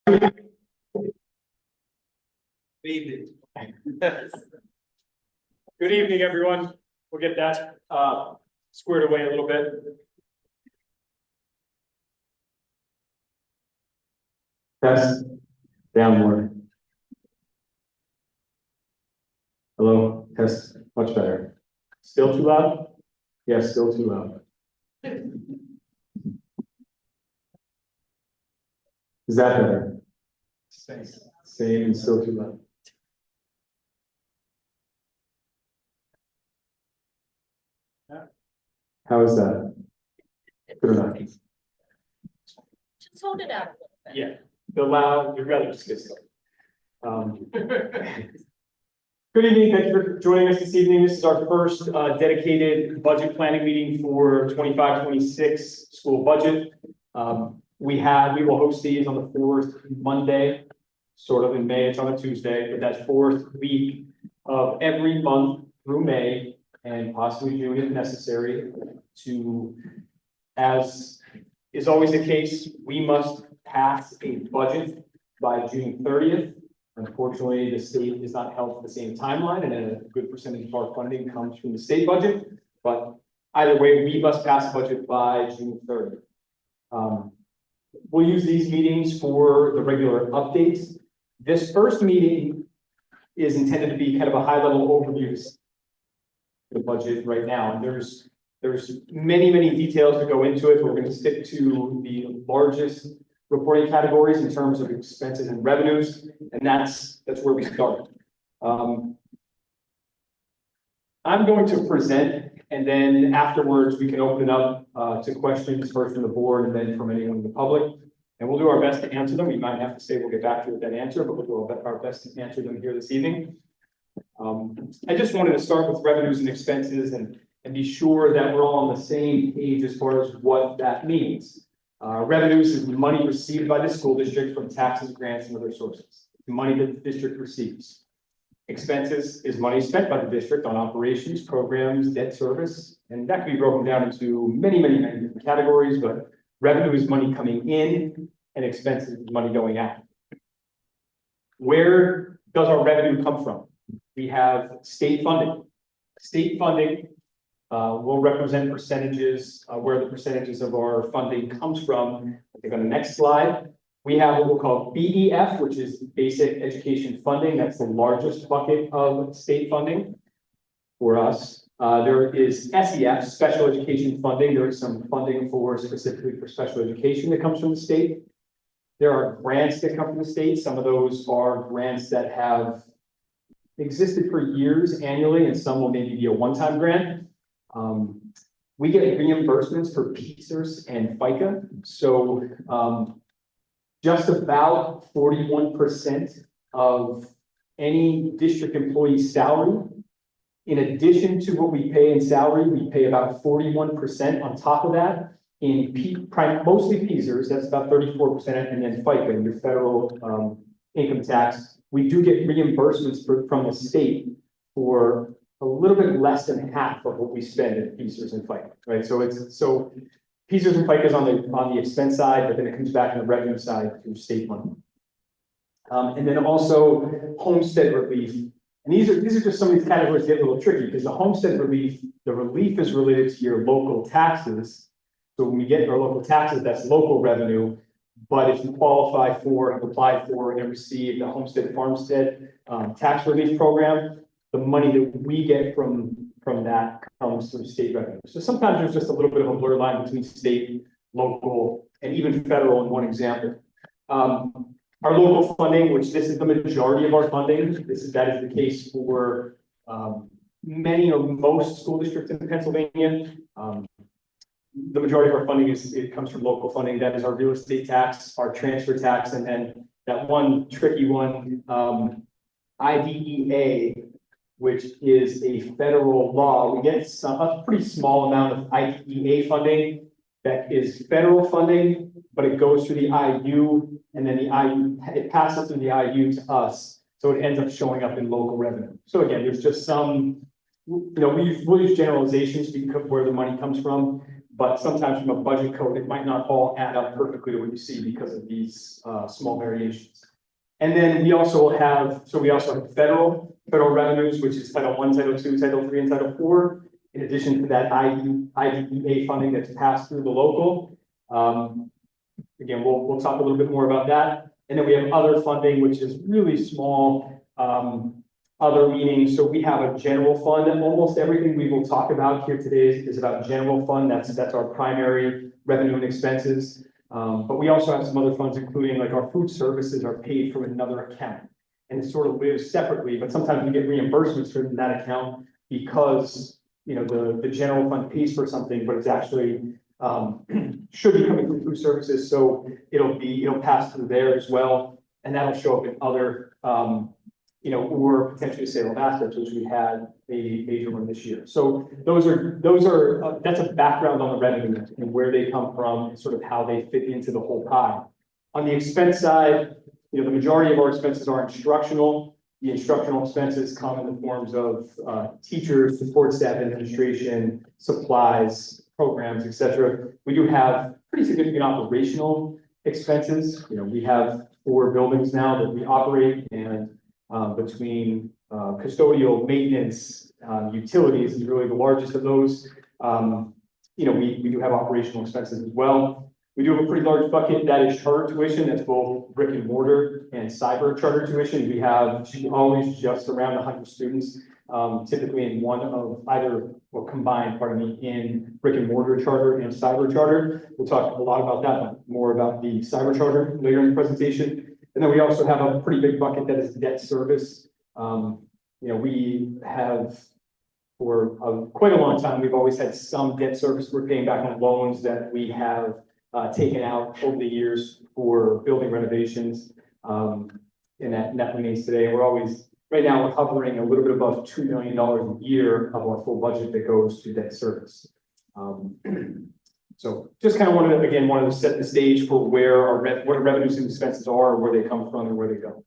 Good evening. Good evening, everyone. We'll get that squared away a little bit. Test. Down more. Hello. Test. Much better. Still too loud? Yes, still too loud. Is that better? Same and still too loud. How is that? Good enough. Just hold it out a little bit. Yeah, the loud, you'd rather just get started. Good evening, thank you for joining us this evening. This is our first dedicated budget planning meeting for 25-26 school budget. We will host these on the fourth Monday, sort of in May. It's on a Tuesday, but that fourth week of every month through May and possibly June if necessary. As is always the case, we must pass a budget by June 30th. Unfortunately, the state is not held to the same timeline, and a good percentage of our funding comes from the state budget. But either way, we must pass the budget by June 30th. We'll use these meetings for the regular updates. This first meeting is intended to be kind of a high-level overview of the budget right now. And there's many details to go into it. We're going to stick to the largest reporting categories in terms of expenses and revenues, and that's where we start. I'm going to present, and then afterwards we can open it up to questions first from the board and then from anyone in the public. And we'll do our best to answer them. We might have to say we'll get back to you with that answer, but we'll do our best to answer them here this evening. I just wanted to start with revenues and expenses and be sure that we're all on the same page as far as what that means. Revenues is money received by the school district from taxes, grants, and other sources. The money that the district receives. Expenses is money spent by the district on operations, programs, debt service, and that can be broken down into many different categories, but revenue is money coming in and expenses is money going out. Where does our revenue come from? We have state funding. State funding will represent percentages, where the percentages of our funding comes from. I think on the next slide, we have what we'll call BEF, which is basic education funding. That's the largest bucket of state funding for us. There is SEF, special education funding. There is some funding specifically for special education that comes from the state. There are grants that come from the state. Some of those are grants that have existed for years annually, and some will maybe be a one-time grant. We get reimbursements for PSERS and FICA. So just about 41% of any district employee's salary. In addition to what we pay in salary, we pay about 41% on top of that in mostly PSERS, that's about 34%, and then FICA, your federal income tax. We do get reimbursements from the state for a little bit less than half of what we spend at PSERS and FICA, right? So PSERS and FICA is on the expense side, but then it comes back on the revenue side through state money. And then also homestead relief. And these are just some of these categories that get a little tricky because the homestead relief, the relief is related to your local taxes. So when we get our local taxes, that's local revenue. But if you qualify for, have applied for, and receive the homestead farmstead tax relief program, the money that we get from that comes through state revenue. So sometimes there's just a little bit of a blur line between state, local, and even federal in one example. Our local funding, which this is the majority of our funding, that is the case for many or most school districts in Pennsylvania. The majority of our funding comes from local funding. That is our real estate tax, our transfer tax, and then that one tricky one, IDEA, which is a federal law. We get a pretty small amount of IDEA funding that is federal funding, but it goes through the IU, and then it passes through the IU to us. So it ends up showing up in local revenue. So again, there's just some, we'll use generalizations because where the money comes from. But sometimes from a budget code, it might not all add up perfectly to what you see because of these small variations. And then we also have federal revenues, which is Title I, Title II, Title III, and Title IV. In addition to that IDEA funding that's passed through the local. Again, we'll talk a little bit more about that. And then we have other funding, which is really small, other meaning. So we have a general fund, and almost everything we will talk about here today is about general fund. That's our primary revenue and expenses. But we also have some other funds, including like our food services are paid from another account. And it sort of lives separately, but sometimes we get reimbursements from that account because, you know, the general fund pays for something, but it's actually should be coming from food services. So it'll pass through there as well. And that'll show up in other, you know, or potentially sale of assets, which we had a major one this year. So those are that's a background on the revenue and where they come from and sort of how they fit into the whole pie. On the expense side, you know, the majority of our expenses are instructional. The instructional expenses come in the forms of teachers, support staff, administration, supplies, programs, etc. We do have pretty significant operational expenses. You know, we have 4 buildings now that we operate, and between custodial, maintenance, utilities is really the largest of those. You know, we do have operational expenses as well. We do have a pretty large bucket that is charter tuition. That's both brick and mortar and cyber charter tuition. We have always just around 100 students, typically in one of either, or combined, pardon me, in brick and mortar charter and cyber charter. We'll talk a lot about that, more about the cyber charter later in the presentation. And then we also have a pretty big bucket that is debt service. You know, we have for quite a long time, we've always had some debt service. We're paying back on loans that we have taken out over the years for building renovations. And that remains today. We're always, right now, we're hovering a little bit above $2 million a year of our full budget that goes to debt service. So just kind of wanted to set the stage for where our what our revenues and expenses are, where they come from, and where they go.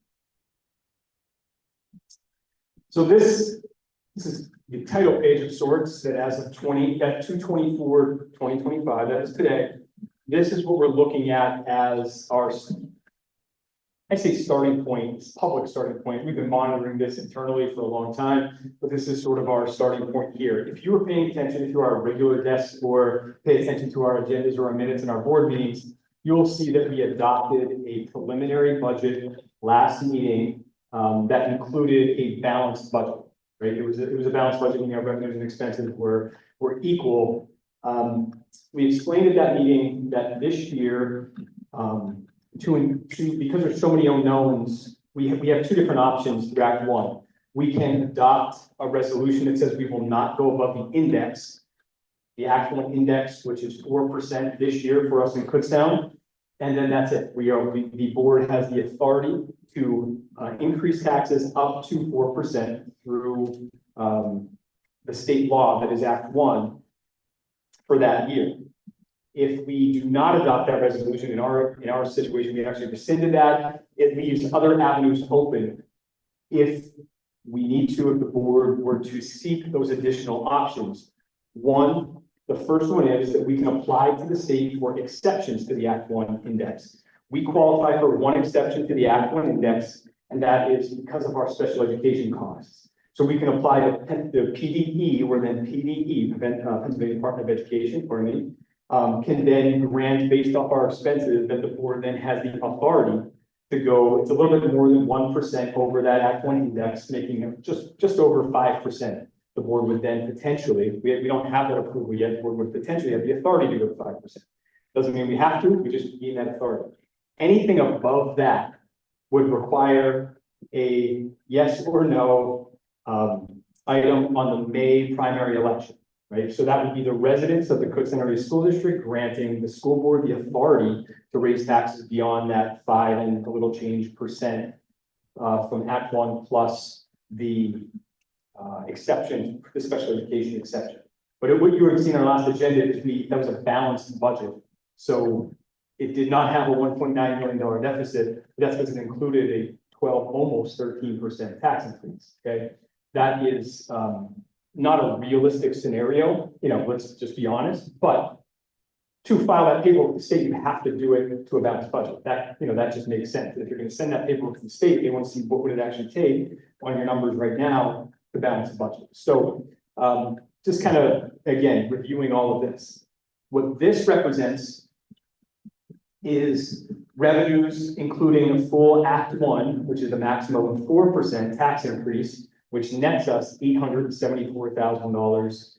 So this is the title page of sorts that as of 2/24/2025, that is today. This is what we're looking at as our, I say starting point, public starting point. We've been monitoring this internally for a long time, but this is sort of our starting point here. If you were paying attention to our regular desks or pay attention to our agendas or our minutes in our board meetings, you'll see that we adopted a preliminary budget last meeting that included a balanced budget, right? It was a balanced budget, meaning our revenues and expenses were equal. We explained at that meeting that this year, because there's so many unknowns, we have 2 different options through Act 1. We can adopt a resolution that says we will not go above the index, the Act 1 index, which is 4% this year for us in Kutztown, and then that's it. The board has the authority to increase taxes up to 4% through the state law that is Act 1 for that year. If we do not adopt that resolution in our situation, we actually rescinded that. It leaves other avenues open if we need to, if the board were to seek those additional options. One, the first one is that we can apply to the state for exceptions to the Act 1 index. We qualify for one exception to the Act 1 index, and that is because of our special education costs. So we can apply to the PDE, or then PDE, Pennsylvania Department of Education, pardon me, can then grant based off our expenses that the board then has the authority to go. It's a little bit more than 1% over that Act 1 index, making it just over 5%. The board would then potentially, we don't have that approval yet, the board would potentially have the authority to go to 5%. Doesn't mean we have to, we just gain that authority. Anything above that would require a yes or no item on the May primary election. Right, so that would be the residents of the Kutztown Area School District granting the school board the authority to raise taxes beyond that 5 and a little change percent from Act 1 plus the exception, the special education exception. But what you were seeing on our last agenda is that was a balanced budget. So it did not have a $1.9 million deficit. That's because it included a 12, almost 13% tax increase. Okay, that is not a realistic scenario, you know, let's just be honest, but to file that paperwork with the state, you have to do it to a balanced budget. That, that just makes sense. If you're gonna send that paperwork to the state, they want to see what would it actually take on your numbers right now to balance the budget. So, just kind of, again, reviewing all of this. What this represents is revenues, including a full Act 1, which is a maximum of 4% tax increase, which nets us $874,000,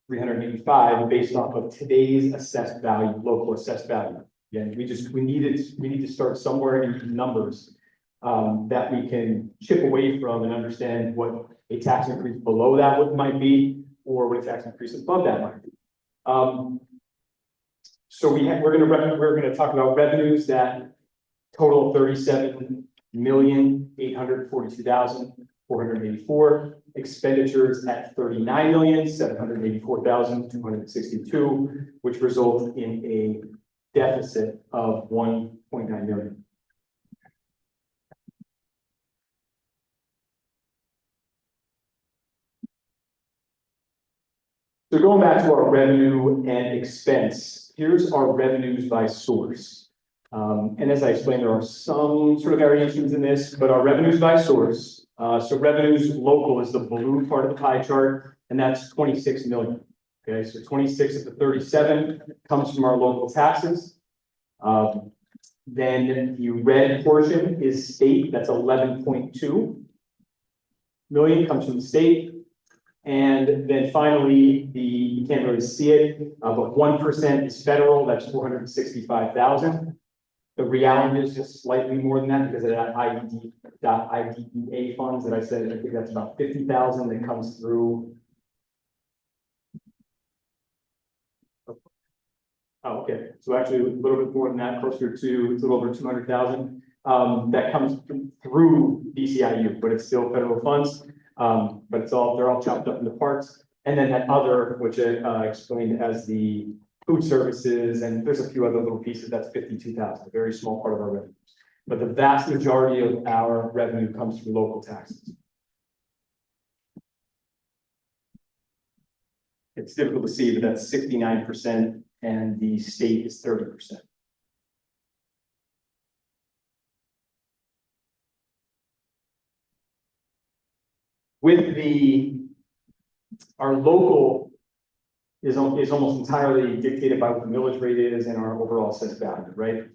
385, based off of today's assessed value, local assessed value. Again, we need to start somewhere in these numbers that we can chip away from and understand what a tax increase below that might be, or what a tax increase above that might be. So we're going to talk about revenues that total 37,842,484, expenditures at 39,784,262, which result in a deficit of 1.9 million. So going back to our revenue and expense, here's our revenues by source. And as I explained, there are some sort of variations in this, but our revenues by source. So revenues local is the blue part of the pie chart, and that's 26 million. Okay, so 26 of the 37 comes from our local taxes. Then the red portion is state, that's 11.2 million comes from the state. And then finally, you can't really see it, but 1% is federal, that's 465,000. The reality is just slightly more than that because of that IDEA funds that I said. I think that's about 50,000 that comes through. Oh, okay. So actually a little bit more than that, closer to a little over 200,000. That comes through DCIU, but it's still federal funds. But they're all chopped up into parts. And then that other, which I explained as the food services, and there's a few other little pieces, that's 52,000, a very small part of our revenues. But the vast majority of our revenue comes through local taxes. It's difficult to see, but that's 69%, and the state is 30%. With our local is almost entirely dictated by what the millage rate is and our overall assessed value, right?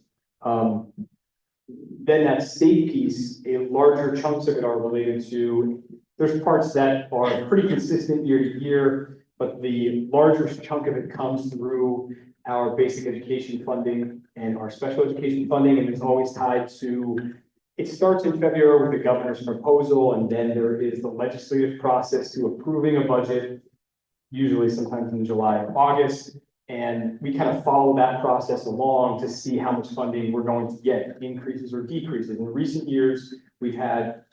Then that state piece, a larger chunks of it are related to, there's parts that are pretty consistent year to year, but the larger chunk of it comes through our basic education funding and our special education funding, and it's always tied to, it starts in February with the governor's proposal, and then there is the legislative process to approving a budget, usually sometimes in July or August. And we kind of follow that process along to see how much funding we're going to get, increases or decreases. In recent years, we've had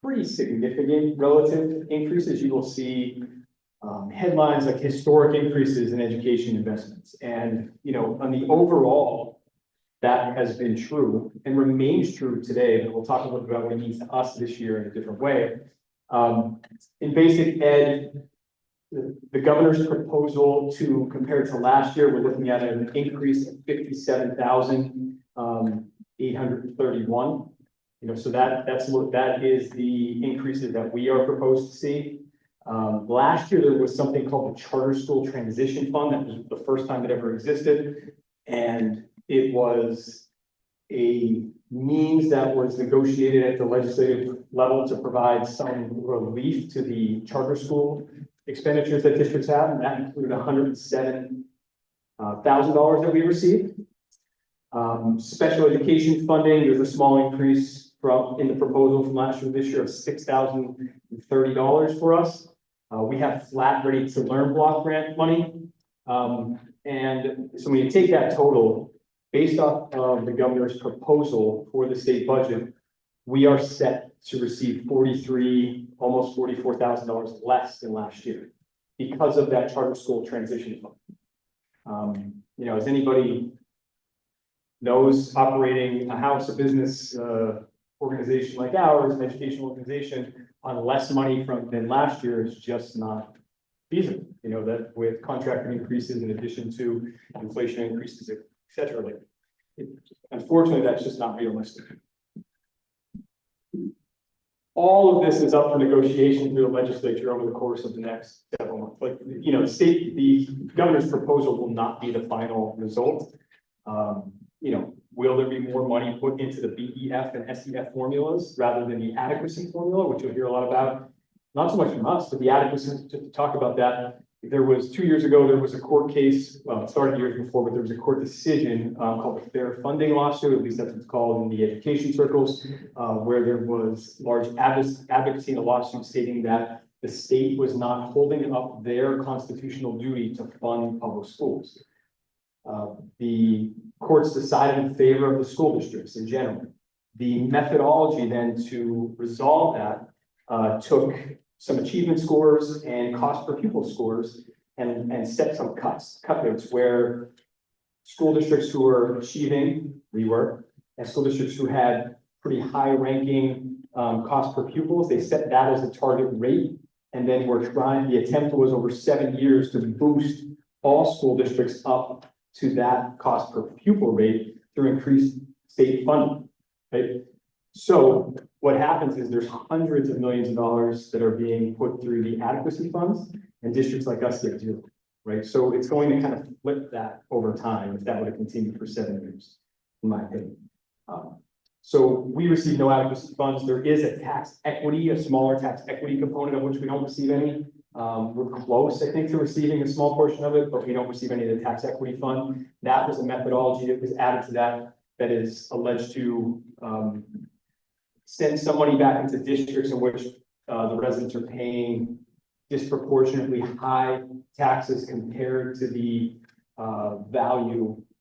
pretty significant relative increases. You will see headlines like historic increases in education investments. And, on the overall, that has been true and remains true today, but we'll talk a little bit about what it means to us this year in a different way. In basic ed, the governor's proposal to compare to last year, we're looking at an increase of 57,831. So that is the increases that we are proposed to see. Last year, there was something called the Charter School Transition Fund. That was the first time it ever existed. And it was a means that was negotiated at the legislative level to provide some relief to the charter school expenditures that districts have, and that included $107,000 that we received. Special education funding, there's a small increase in the proposal from last year to this year of $6,030 for us. We have flat ready to learn block grant money. And so when you take that total, based off of the governor's proposal for the state budget, we are set to receive almost $44,000 less than last year because of that charter school transition fund. As anybody knows, operating a house, a business organization like ours, an educational organization, on less money than last year is just not feasible, you know, that with contract increases in addition to inflation increases, et cetera, like, unfortunately, that's just not realistic. All of this is up for negotiation through the legislature over the course of the next several months. Like, you know, the governor's proposal will not be the final result. You know, will there be more money put into the BEF and SEF formulas rather than the adequacy formula, which you'll hear a lot about? Not so much from us, but the adequacy, just to talk about that. There was 2 years ago, there was a court case, well, it started years before, but there was a court decision called the Fair Funding lawsuit, at least that's what it's called in the education circles, where there was large advocacy in a lawsuit stating that the state was not holding up their constitutional duty to fund public schools. The courts decided in favor of the school districts in general. The methodology then to resolve that took some achievement scores and cost per pupil scores and set some cut notes where school districts who were achieving, we were, and school districts who had pretty high ranking cost per pupils, they set that as the target rate. And then the attempt was over 7 years to boost all school districts up to that cost per pupil rate through increased state funding, right? So what happens is there's hundreds of millions of dollars that are being put through the adequacy funds, and districts like us get zero, right? So it's going to kind of flip that over time if that would have continued for 7 years, in my opinion. So we receive no adequacy funds. There is a tax equity, a smaller tax equity component of which we don't receive any. We're close, I think, to receiving a small portion of it, but we don't receive any of the tax equity fund. That was a methodology that was added to that is alleged to send some money back into districts in which the residents are paying disproportionately high taxes compared to the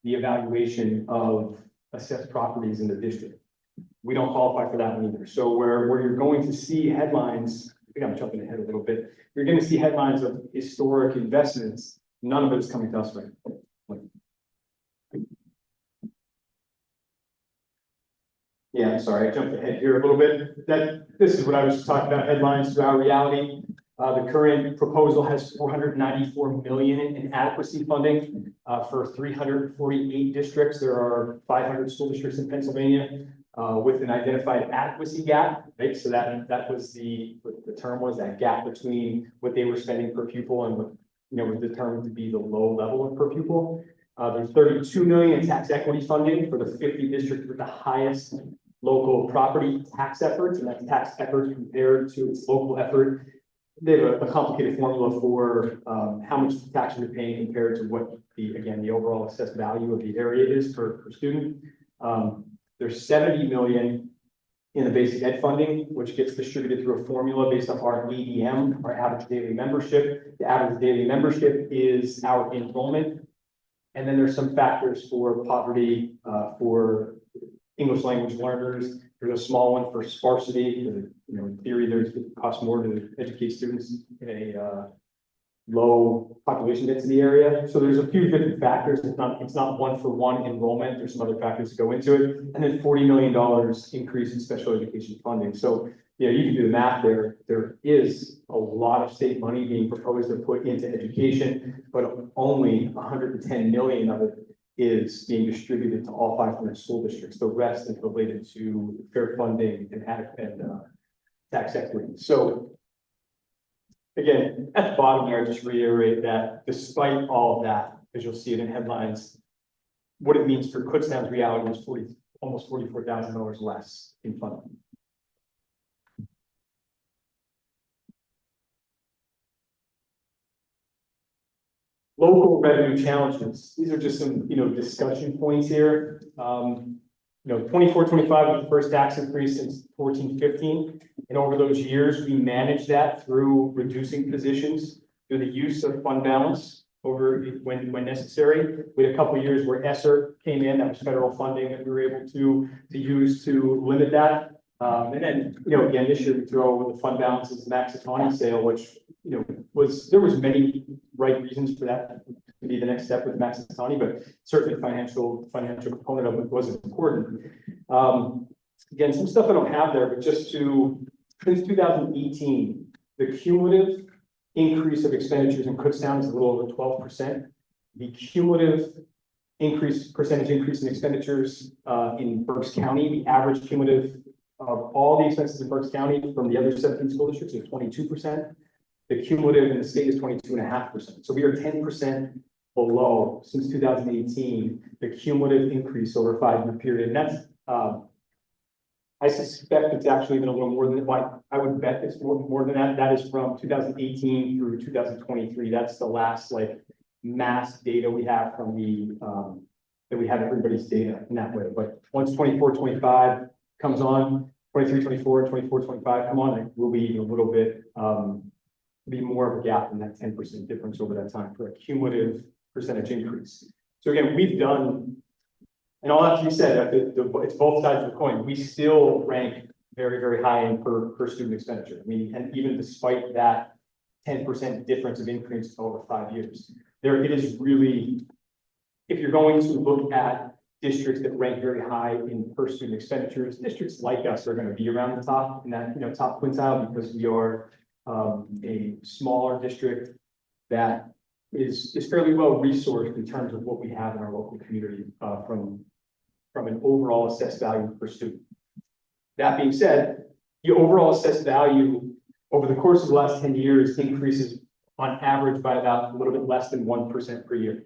evaluation of assessed properties in the district. We don't qualify for that one either. So where you're going to see headlines, I think I'm jumping ahead a little bit, you're going to see headlines of historic investments. None of it is coming to us right now. Yeah, sorry, I jumped ahead here a little bit. This is what I was just talking about, headlines to our reality. The current proposal has 494 million in adequacy funding for 348 districts. There are 500 school districts in Pennsylvania with an identified adequacy gap, right? So that was what the term was, that gap between what they were spending per pupil and what, you know, was determined to be the low level of per pupil. There's 32 million in tax equity funding for the 50 districts with the highest local property tax efforts, and that's tax efforts compared to its local effort. They have a complicated formula for how much tax you're paying compared to what the overall assessed value of the area is per student. There's 70 million in the basic ed funding, which gets distributed through a formula based off our ADM, our average daily membership. The average daily membership is our enrollment. And then there's some factors for poverty, for English language learners. There's a small one for sparsity. You know, in theory, it costs more to educate students in a low population density area. So there's a few different factors. It's not one-for-one enrollment. There's some other factors that go into it. And then $40 million increase in special education funding. So, you know, you can do the math there. There is a lot of state money being proposed to put into education, but only 110 million of it is being distributed to all 500 school districts. The rest is related to fair funding and tax equity. So again, at the bottom here, I just reiterate that despite all of that, as you'll see it in headlines, what it means for Kutztown's reality is almost $44,000 less in funding. Local revenue challenges. These are just some, you know, discussion points here. You know, 24-25 was the first tax increase since 14-15. And over those years, we managed that through reducing positions, through the use of fund balance over when necessary. We had a couple of years where ESSER came in, that was federal funding that we were able to use to limit that. And then, you know, again, this year we throw over the fund balances Maxitani sale, which, you know, there was many right reasons for that to be the next step with Maxitani, but certainly financial component of it was important. Again, some stuff I don't have there, but just since 2018, the cumulative increase of expenditures in Kutztown is a little over 12%. The cumulative percentage increase in expenditures in Berks County, the average cumulative of all the expenses in Berks County from the other 17 school districts is 22%. The cumulative in the state is 22.5%. So we are 10% below since 2018, the cumulative increase over a 5-year period. And that's, I suspect it's actually even a little more than, like, I would bet it's more than that. That is from 2018 through 2023. That's the last, like, mass data we have from the, that we have everybody's data in that way. But once 24, 25 comes on, 23, 24, 24, 25 come on, it will be even a little bit, be more of a gap in that 10% difference over that time for a cumulative percentage increase. So again, we've done, and all that to be said, it's both sides of the coin. We still rank very, very high in per student expenditure. I mean, and even despite that 10% difference of increase over 5 years, it is really, if you're going to look at districts that rank very high in per student expenditures, districts like us are going to be around the top in that, top quintile, because we are a smaller district that is fairly well resourced in terms of what we have in our local community from an overall assessed value per student. That being said, the overall assessed value over the course of the last 10 years increases on average by about a little bit less than 1% per year.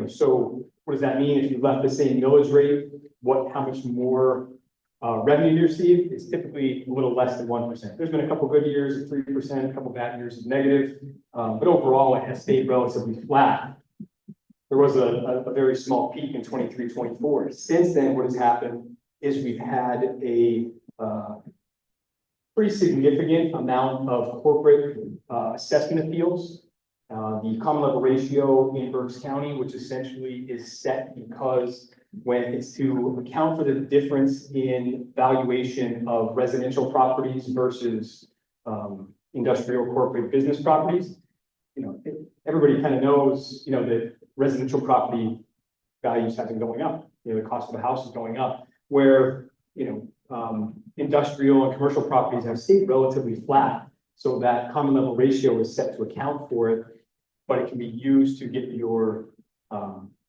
So what does that mean? If you left the same millage rate, how much more revenue you receive? It's typically a little less than 1%. There's been a couple good years of 3%, a couple bad years of negative, but overall it has stayed relatively flat. There was a very small peak in 23, 24. Since then, what has happened is we've had a pretty significant amount of corporate assessment appeals. The common level ratio in Berks County, which essentially is set because when it's to account for the difference in valuation of residential properties versus industrial corporate business properties, everybody kind of knows, that residential property values have been going up. The cost of a house is going up, where, industrial and commercial properties have stayed relatively flat. So that common level ratio is set to account for it, but it can be used to get your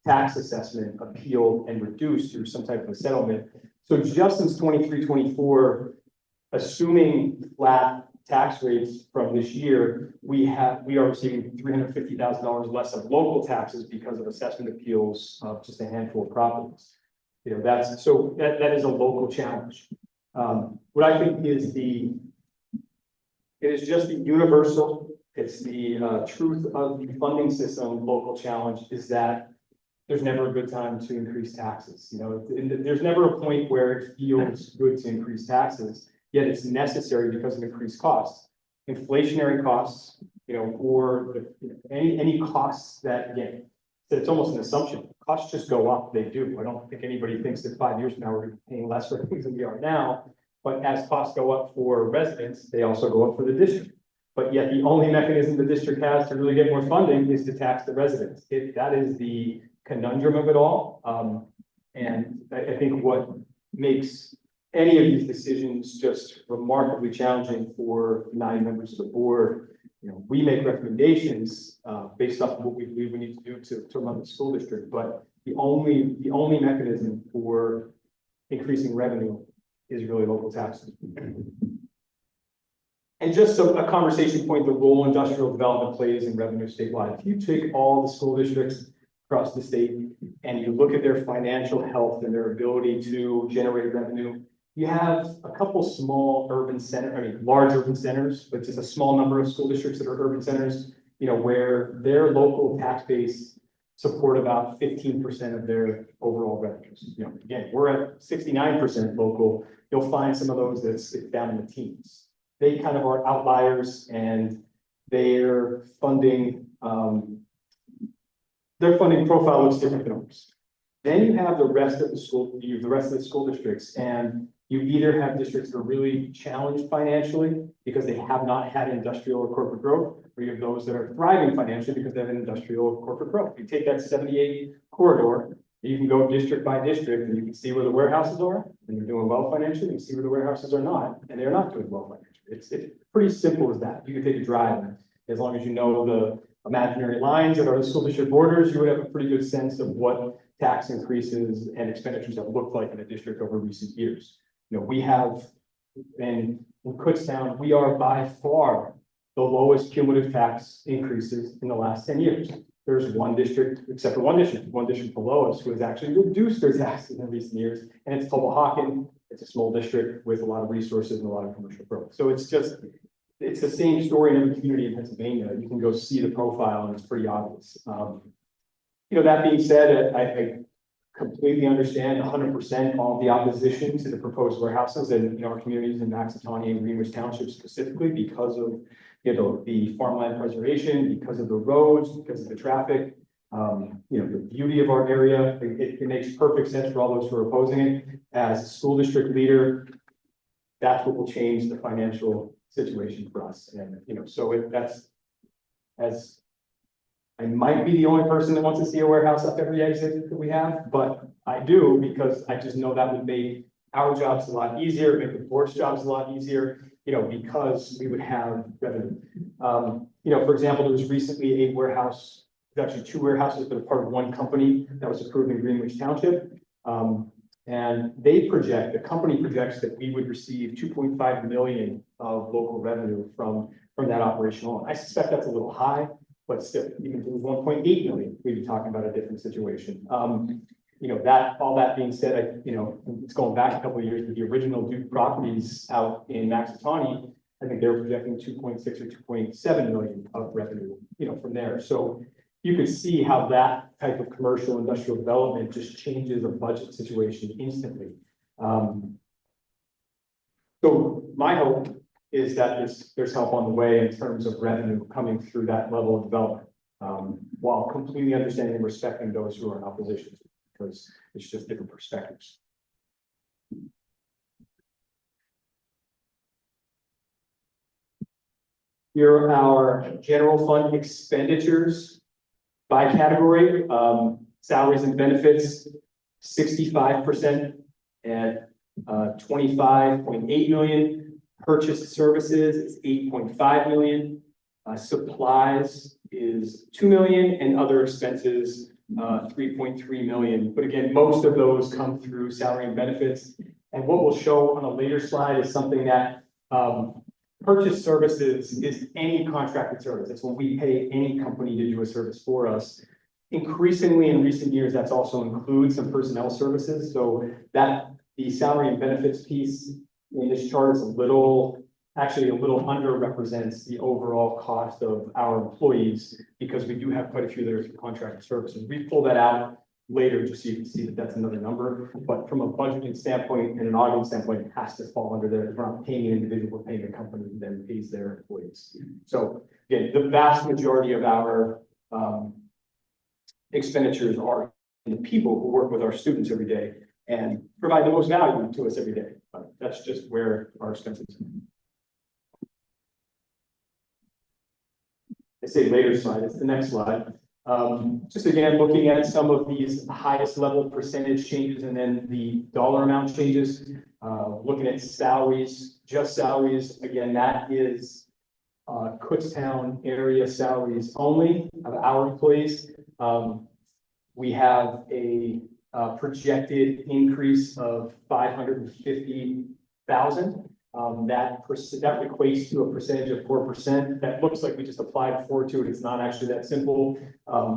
tax assessment appealed and reduced through some type of a settlement. So just since 23, 24, assuming flat tax rates from this year, we are receiving $350,000 less of local taxes because of assessment appeals of just a handful of properties. That is a local challenge. What I think is it is just the universal, it's the truth of the funding system local challenge is that there's never a good time to increase taxes. There's never a point where it feels good to increase taxes, yet it's necessary because of increased costs. Inflationary costs, or any costs that, again, it's almost an assumption. Costs just go up, they do. I don't think anybody thinks that 5 years from now we're paying less for things than we are now. But as costs go up for residents, they also go up for the district. But yet the only mechanism the district has to really get more funding is to tax the residents. That is the conundrum of it all. And I think what makes any of these decisions just remarkably challenging for 9 members of the board. We make recommendations based off of what we believe we need to do to run the school district, but the only mechanism for increasing revenue is really local taxes. And just a conversation point, the role industrial development plays in revenue statewide. If you take all the school districts across the state and you look at their financial health and their ability to generate revenue, you have a couple small large urban centers, but just a small number of school districts that are urban centers, where their local tax base support about 15% of their overall revenues. Again, we're at 69% local. You'll find some of those that sit down in the teens. They kind of are outliers, and their funding profile looks different than ours. Then you have the rest of the school districts, and you either have districts that are really challenged financially because they have not had industrial or corporate growth, or you have those that are thriving financially because they have industrial or corporate growth. You take that 78 corridor, you can go district by district, and you can see where the warehouses are, and they're doing well financially. You can see where the warehouses are not, and they're not doing well financially. It's pretty simple as that. You can take a drive and as long as you know the imaginary lines that are the school district borders, you would have a pretty good sense of what tax increases and expenditures have looked like in the district over recent years. You know, we have, in Kutztown, we are by far the lowest cumulative tax increases in the last 10 years. There's one district, except for one district below us, who has actually reduced their taxes in recent years, and it's Hoboken. It's a small district with a lot of resources and a lot of commercial growth. So it's the same story in every community in Pennsylvania. You can go see the profile, and it's pretty obvious. You know, that being said, I completely understand 100% all the opposition to the proposed warehouses in our communities in Maxatawny and Greenwich Township specifically because of the farmland preservation, because of the roads, because of the traffic, the beauty of our area. It makes perfect sense for all those who are opposing it. As a school district leader, that's what will change the financial situation for us. And, that's, as I might be the only person that wants to see a warehouse up every exit that we have, but I do because I just know that would make our jobs a lot easier, make the board's jobs a lot easier, because we would have revenue. For example, there was recently a warehouse, there's actually two warehouses that are part of one company that was approved in Greenwich Township. And the company projects that we would receive 2.5 million of local revenue from that operation alone. I suspect that's a little high, but still, even if it was 1.8 million, we'd be talking about a different situation. All that being said, it's going back a couple of years with the original Duke properties out in Maxatawny. I think they were projecting 2.6 or 2.7 million of revenue, from there. So you could see how that type of commercial industrial development just changes a budget situation instantly. So my hope is that there's help on the way in terms of revenue coming through that level of development, while completely understanding and respecting those who are in opposition, because it's just different perspectives. Here are our general fund expenditures by category. Salaries and benefits, 65% at 25.8 million. Purchased services is 8.5 million. Supplies is 2 million, and other expenses 3.3 million. But again, most of those come through salary and benefits. And what we'll show on a later slide is something that purchased services is any contracted service. It's when we pay any company to do a service for us. Increasingly in recent years, that's also includes some personnel services. So that the salary and benefits piece in this chart is a little underrepresents the overall cost of our employees, because we do have quite a few that are through contracted services. We pull that out later just so you can see that that's another number. But from a budgeting standpoint and an auditing standpoint, it has to fall under there. If we're not paying an individual, we're paying a company that then pays their employees. So again, the vast majority of our expenditures are in the people who work with our students every day and provide the most value to us every day. But that's just where our expenses are. I say later slide, it's the next slide. Just again, looking at some of these highest level percentage changes and then the dollar amount changes, looking at salaries, just salaries. Again, that is Kutztown area salaries only of our employees. We have a projected increase of 550,000. That equates to a percentage of 4%. That looks like we just applied 4 to it. It's not actually that simple.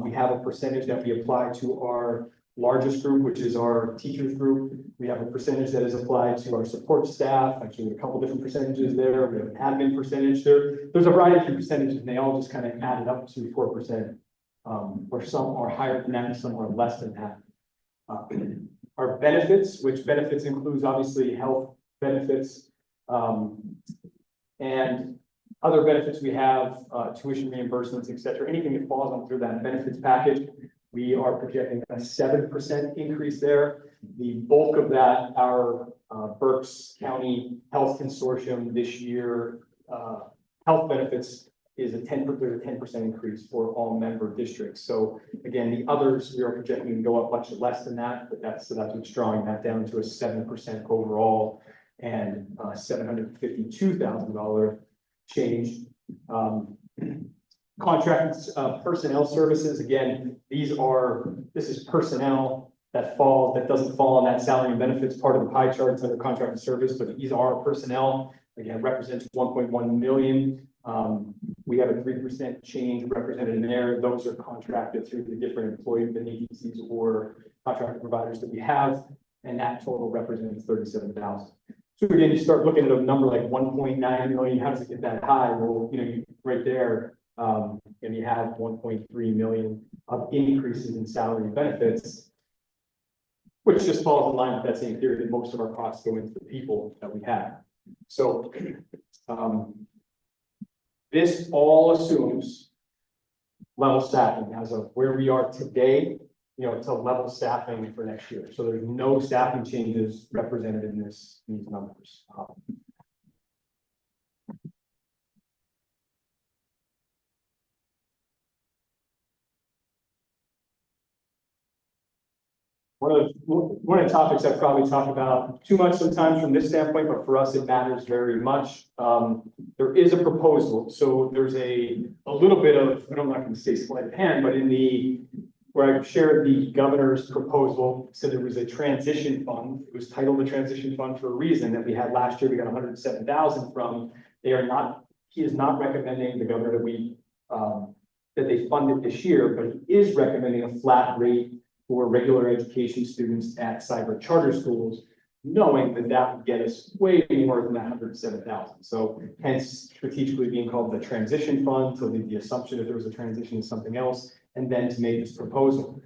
We have a percentage that we apply to our largest group, which is our teachers group. We have a percentage that is applied to our support staff. Actually, a couple different percentages there. We have an admin percentage there. There's a variety of percentages, and they all just kind of added up to 4%. Or some are higher than that, and some are less than that. Our benefits, which benefits includes obviously health benefits, and other benefits we have, tuition reimbursements, etc. Anything that falls under that benefits package, we are projecting a 7% increase there. The bulk of that, our Berks County Health Consortium this year, health benefits is there's a 10% increase for all member districts. So again, the others we are projecting to go up much less than that, but that's what's drawing that down to a 7% overall and $752,000 change. Contract personnel services, again, this is personnel that doesn't fall on that salary and benefits part of the pie charts under contracted service, but these are personnel, again, represents 1.1 million. We have a 3% change represented in there. Those are contracted through the different employee agencies or contracted providers that we have, and that total represents 37,000. So again, you start looking at a number like 1.9 million. How does it get that high? Well, right there, and you have 1.3 million of increases in salary and benefits, which just falls in line with that same theory that most of our costs go into the people that we have. So this all assumes level staffing as of where we are today. It's a level staffing for next year. So there's no staffing changes represented in these numbers. One of the topics I probably talk about too much sometimes from this standpoint, but for us it matters very much. There is a proposal, so there's a little bit of, and I'm not going to say sleight of hand, but where I shared the governor's proposal, so there was a transition fund. It was titled the transition fund for a reason that we had last year. We got 107,000 from. He is not recommending, the governor, that they fund it this year, but he is recommending a flat rate for regular education students at cyber charter schools, knowing that that would get us way more than that 107,000. So hence strategically being called the transition fund, to leave the assumption that there was a transition to something else, and then to make this proposal.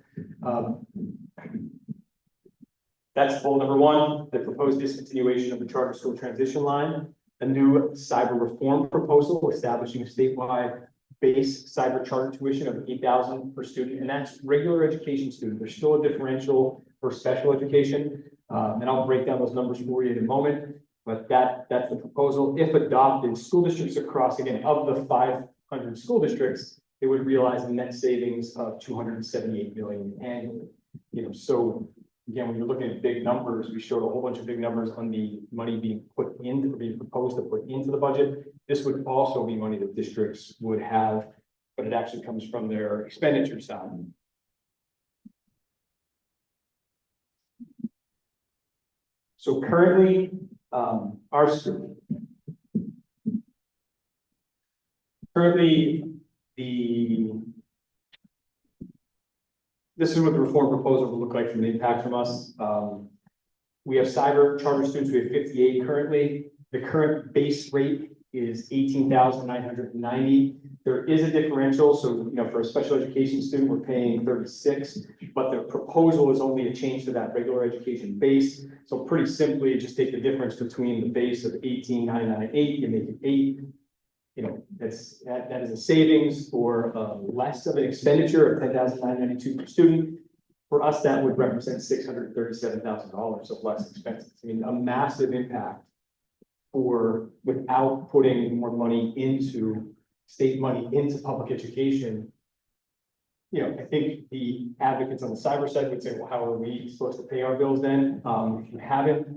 That's goal number one, the proposed discontinuation of the charter school transition line, a new cyber reform proposal establishing a statewide base cyber charter tuition of 8,000 per student, and that's regular education student. There's still a differential for special education, and I'll break down those numbers for you in a moment. But that's the proposal. If adopted, school districts across, again, of the 500 school districts, they would realize a net savings of 278 million annually. So again, when you're looking at big numbers, we showed a whole bunch of big numbers on the money being proposed to put into the budget. This would also be money that districts would have, but it actually comes from their expenditure side. So currently, this is what the reform proposal will look like from an impact from us. We have cyber charter students. We have 58 currently. The current base rate is 18,990. There is a differential. So, for a special education student, we're paying 36, but the proposal is only a change to that regular education base. So pretty simply, just take the difference between the base of 18,998 and make it 8. That is a savings or less of an expenditure of 10,992 per student. For us, that would represent $637,000 of less expenses. I mean, a massive impact without putting more money into state money into public education. I think the advocates on the cyber side would say, well, how are we supposed to pay our bills then? If you haven't,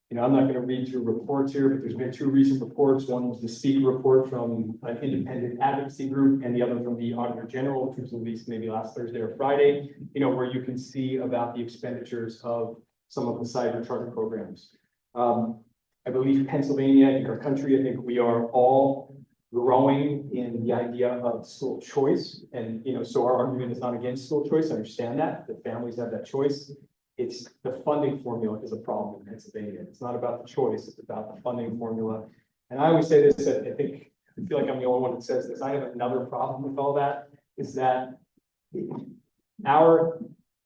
I'm not going to read through reports here, but there's been 2 recent reports. One was the SPEAK report from an independent advocacy group, and the other from the Auditor General, which was released maybe last Thursday or Friday, where you can see about the expenditures of some of the cyber charter programs. I believe Pennsylvania, I think our country, I think we are all growing in the idea of school choice. And, so our argument is not against school choice. I understand that families have that choice. It's the funding formula is a problem in Pennsylvania. It's not about the choice, it's about the funding formula. And I always say this, I feel like I'm the only one that says this. I have another problem with all that, is that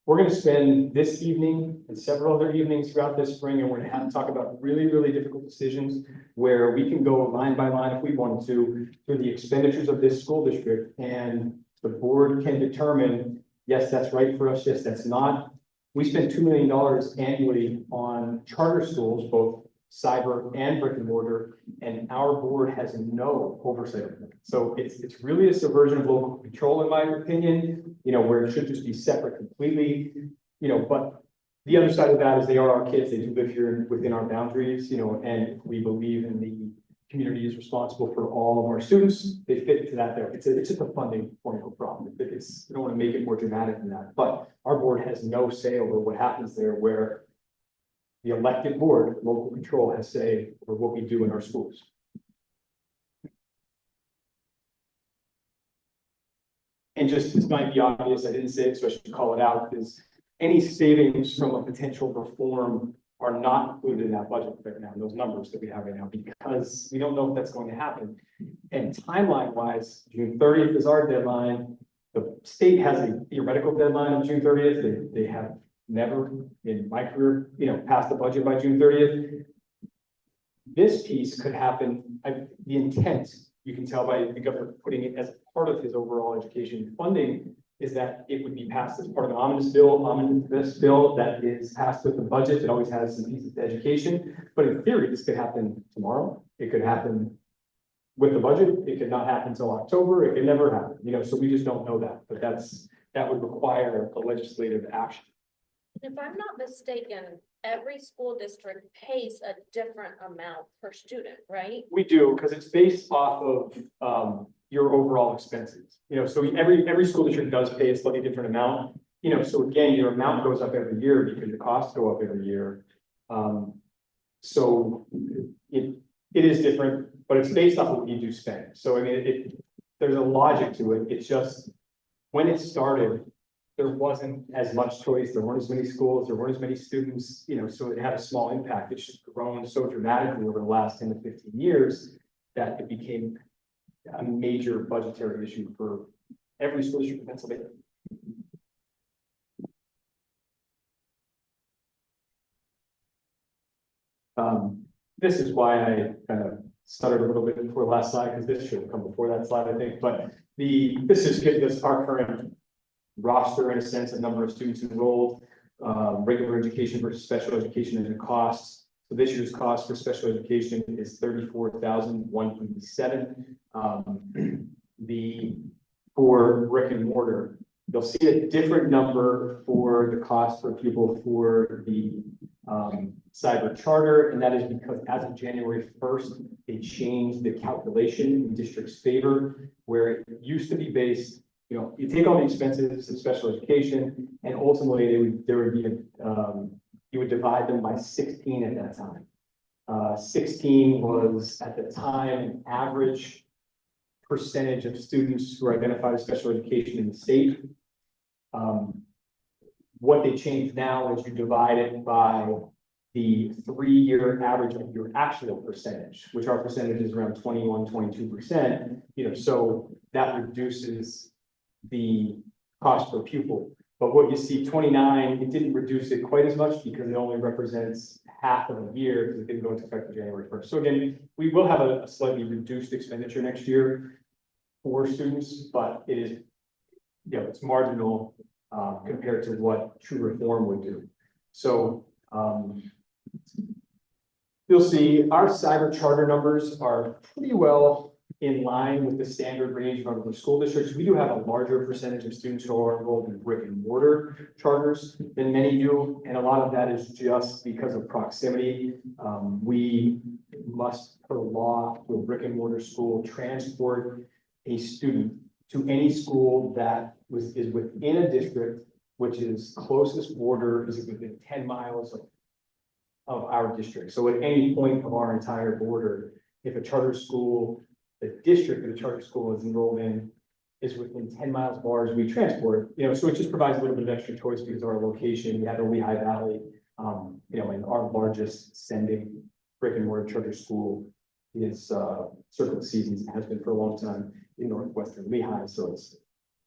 we're going to spend this evening and several other evenings throughout this spring, and we're going to have to talk about really, really difficult decisions where we can go line by line if we wanted to through the expenditures of this school district, and the board can determine, yes, that's right for us, yes, that's not. We spend $2 million annually on charter schools, both cyber and brick and mortar, and our board has no oversight of it. So it's really a subversion of local control, in my opinion, where it should just be separate completely, but the other side of that is they are our kids. They do live here within our boundaries, and we believe in the community is responsible for all of our students. They fit into that there. It's just a funding formula problem. It's, we don't want to make it more dramatic than that, but our board has no say over what happens there, where the elected board, local control, has say over what we do in our schools. And just, this might be obvious, I didn't say it, so I should call it out, is any savings from a potential reform are not included in that budget right now, those numbers that we have right now, because we don't know if that's going to happen. And timeline wise, June 30th is our deadline. The state has a theoretical deadline of June 30th. They have never in my career, passed the budget by June 30th. This piece could happen, the intent, you can tell by the governor putting it as part of his overall education funding, is that it would be passed as part of an omnibus bill that is passed with the budget. It always has some pieces to education, but in theory, this could happen tomorrow. It could happen with the budget. It could not happen until October. It could never happen, so we just don't know that, but that would require a legislative action. If I'm not mistaken, every school district pays a different amount per student, right? We do, because it's based off of your overall expenses. So every school district does pay a slightly different amount. So again, your amount goes up every year because your costs go up every year. So it is different, but it's based off of what you do spend. So I mean, there's a logic to it. It's just when it started, there wasn't as much choice. There weren't as many schools. There weren't as many students. So it had a small impact. It's just grown so dramatically over the last 10 to 15 years that it became a major budgetary issue for every school district in Pennsylvania. This is why I kind of stuttered a little bit before the last slide, because this should have come before that slide, I think. But this just gives us our current roster, in a sense, a number of students enrolled, regular education versus special education, and the costs. So this year's cost for special education is $34,187. For brick and mortar, you'll see a different number for the cost per pupil for the cyber charter, and that is because as of January 1st, they changed the calculation in district's favor, where it used to be based, you take all the expenses of special education, and ultimately you would divide them by 16 at that time. 16 was at the time an average percentage of students who are identified as special education in the state. What they changed now is you divide it by the 3-year average of your actual percentage, which our percentage is around 21, 22%. So that reduces the cost per pupil. But what you see 29, it didn't reduce it quite as much because it only represents half of a year because it didn't go into effect on January 1st. So again, we will have a slightly reduced expenditure next year for students, but it is, it's marginal compared to what true reform would do. So you'll see our cyber charter numbers are pretty well in line with the standard range of other school districts. We do have a larger percentage of students who are enrolled in brick and mortar charters than many do. And a lot of that is just because of proximity. We must, per law, to a brick and mortar school, transport a student to any school that is within a district, which is closest border is within 10 miles of our district. So at any point of our entire border, if a charter school, the district that a charter school is enrolled in is within 10 miles of ours, we transport, so it just provides a little bit of extra choice because of our location. We have the Lehigh Valley, and our largest sending brick and mortar charter school is Circle of Seasons, and has been for a long time in northwestern Lehigh. So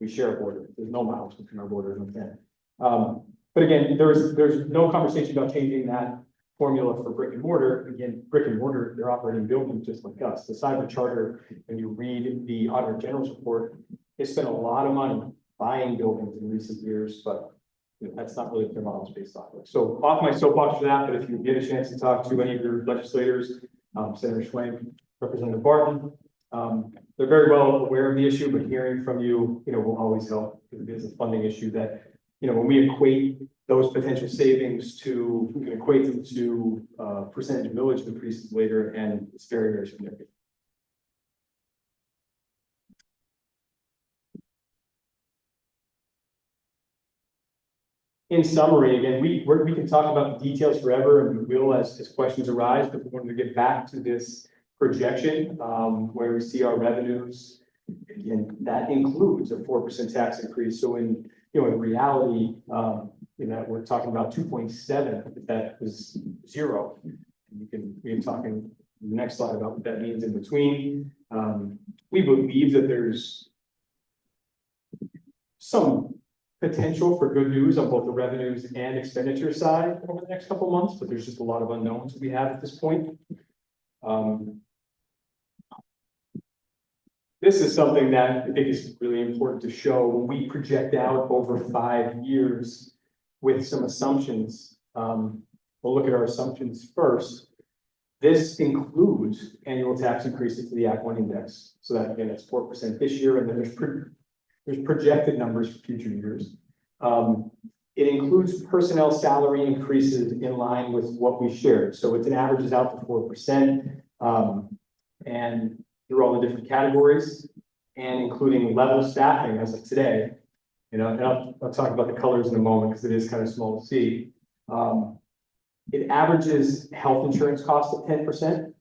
we share a border. There's no miles between our border and them. But again, there's no conversation about changing that formula for brick and mortar. Again, brick and mortar, they're operating buildings just like us. The cyber charter, when you read the Auditor General's report, they spent a lot of money buying buildings in recent years, but that's not really what their model is based off of. So off my soapbox for that, but if you get a chance to talk to any of your legislators, Senator Schwank, Representative Barton, they're very well aware of the issue, but hearing from you, will always help because it is a funding issue that, when we equate those potential savings to, we can equate them to percentage of millage increases later, and it's very, very significant. in summary, again, we can talk about the details forever, and we will as questions arise, but we wanted to get back to this projection, where we see our revenues. Again, that includes a 4% tax increase. So in reality, we're talking about 2.7, if that was zero. We can talk in the next slide about what that means in between. We believe that there's some potential for good news on both the revenues and expenditure side over the next couple of months, but there's just a lot of unknowns we have at this point. This is something that I think is really important to show when we project out over 5 years with some assumptions. We'll look at our assumptions first. This includes annual tax increases to the Act 1 index. So that again, it's 4% this year, and then there's projected numbers for future years. It includes personnel salary increases in line with what we shared. So it averages out to 4%, and through all the different categories, and including level staffing as of today. And I'll talk about the colors in a moment because it is kind of small to see. It averages health insurance costs at 10%,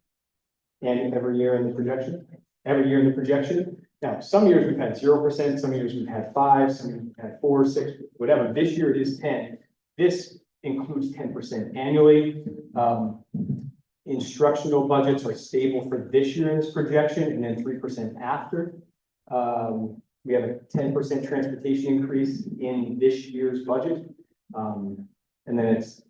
and every year in the projection. Now, some years we've had 0%, some years we've had 5%, some years we've had 4%, 6%, whatever. This year it is 10%. This includes 10% annually. Instructional budgets are stable for this year in this projection, and then 3% after. We have a 10% transportation increase in this year's budget, and then it's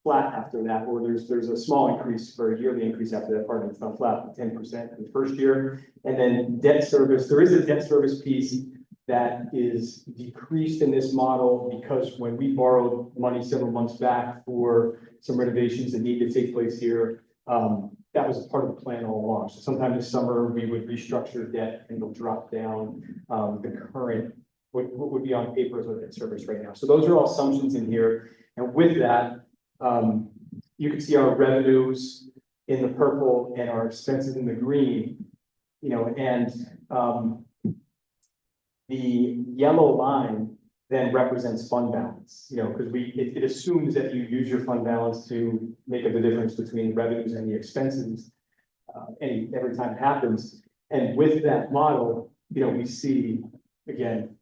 flat after that, or there's a small increase for a yearly increase after that part, and it's not flat, but 10% in the first year. And then debt service, there is a debt service piece that is decreased in this model because when we borrowed money several months back for some renovations that need to take place here, that was a part of the plan all along. So sometime this summer, we would restructure debt and it'll drop down the current, what would be on paper as a debt service right now. So those are all assumptions in here. And with that, you can see our revenues in the purple and our expenses in the green, and the yellow line then represents fund balance, because it assumes that you use your fund balance to make up the difference between the revenues and the expenses every time it happens. And with that model, we see, again,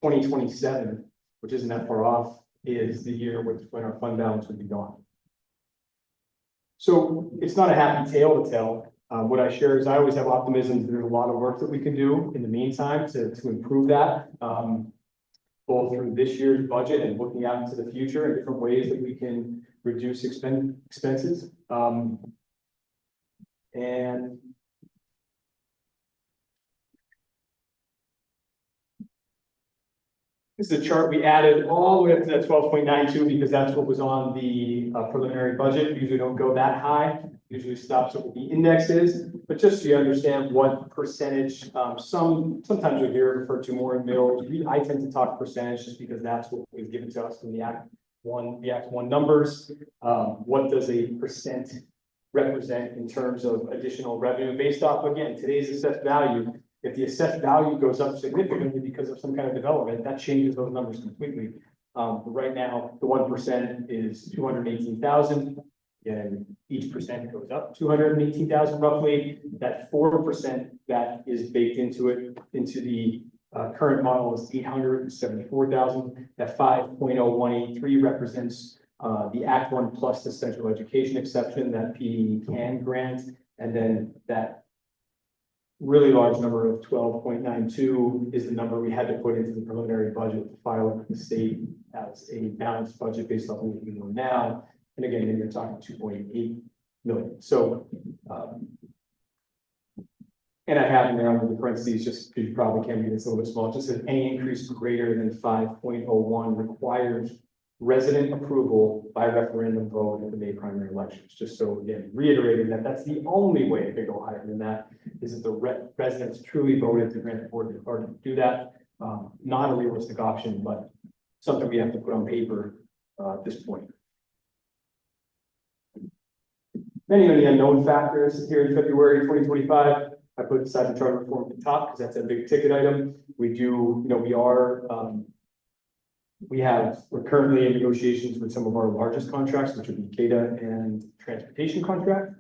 2027, which isn't that far off, is the year when our fund balance would be gone. So it's not a happy tale to tell. What I share is I always have optimism. There's a lot of work that we can do in the meantime to improve that, both through this year's budget and looking out into the future and different ways that we can reduce expenses. And this is a chart we added all the way up to that 12.92 because that's what was on the preliminary budget. We usually don't go that high. Usually stops at what the index is, but just so you understand what percentage, sometimes you'll hear it referred to more in mills. I tend to talk percentage just because that's what was given to us from the Act 1 numbers. What does a percent represent in terms of additional revenue based off, again, today's assessed value? If the assessed value goes up significantly because of some kind of development, that changes those numbers completely. But right now, the 1% is 218,000. And each percent goes up 218,000 roughly. That 4% that is baked into the current model is 874,000. That 5.0183 represents the Act 1 plus the special education exception that PD can grant, and then that really large number of 12.92 is the number we had to put into the preliminary budget to file with the state as a balanced budget based on what we know now. And again, then you're talking 2.8 million. So, and I have in there under the parentheses, just because you probably can read it's a little bit small, just says any increase greater than 5.01 requires resident approval by referendum vote at the May primary elections. Just so again, reiterating that that's the only way it could go higher than that is if the residents truly voted to grant the board the authority to do that. Not a realistic option, but something we have to put on paper at this point. Many unknown factors here in February 2025. I put aside the charter reform at the top because that's a big ticket item. We are we're currently in negotiations with some of our largest contracts, which would be CADA and transportation contract.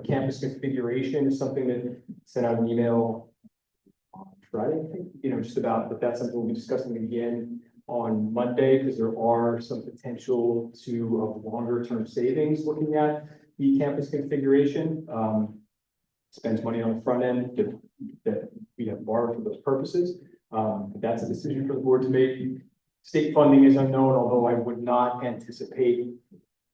Campus configuration is something that sent out an email on Friday, I think, just about, but that's something we'll be discussing again on Monday, because there are some potential of longer term savings looking at the campus configuration. Spends money on the front end that we have borrowed for those purposes. But that's a decision for the board to make. State funding is unknown, although I would not anticipate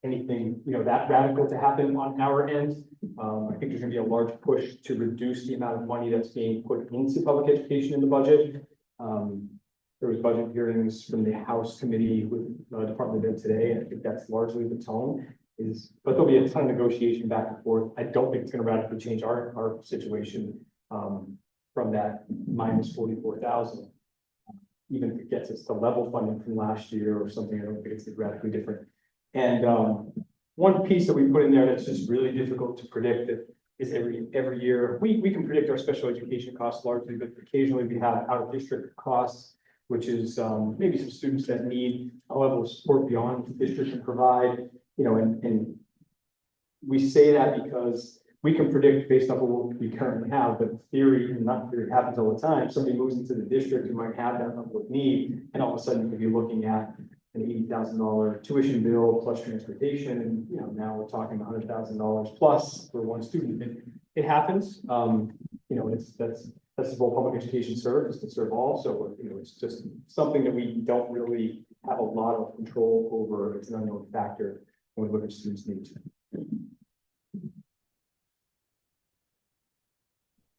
anything, that radical to happen on our end. I think there's gonna be a large push to reduce the amount of money that's being put into public education in the budget. There was budget hearings from the House committee with Department of Ed today, and I think that's largely the tone but there'll be a ton of negotiation back and forth. I don't think it's gonna radically change our situation, from that minus 44,000. Even if it gets us to level funding from last year or something, I don't think it's radically different. And one piece that we put in there that's just really difficult to predict is every year, we can predict our special education costs largely, but occasionally we have out of district costs, which is maybe some students that need a level of support beyond the district can provide, and we say that because we can predict based off of what we currently have, but in theory, and not theory, it happens all the time. Somebody moves into the district who might have that level of need, and all of a sudden you could be looking at an $80,000 tuition bill plus transportation, and now we're talking $100,000 plus for one student. It happens. That's the role public education serves, is to serve all. So it's just something that we don't really have a lot of control over. It's an unknown factor when we look at students' needs.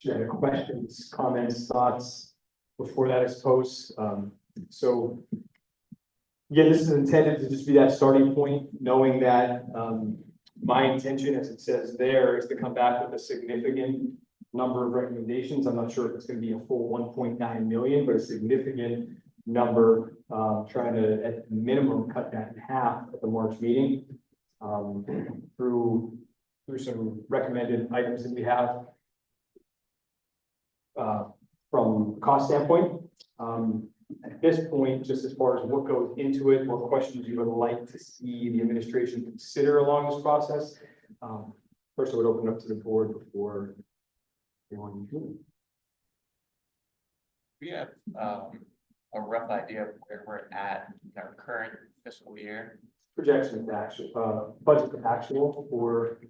Do you have any questions, comments, thoughts before that is posed? So again, this is intended to just be that starting point, knowing that my intention, as it says there, is to come back with a significant number of recommendations. I'm not sure if it's going to be a full 1.9 million, but a significant number, trying to at minimum cut that in half at the March meeting, through some recommended items that we have from a cost standpoint. At this point, just as far as what goes into it, what questions you would like to see the administration consider along this process. First, I would open up to the board before anyone. We have a rough idea of where we're at in our current fiscal year. Projection to actual, budget to actual for.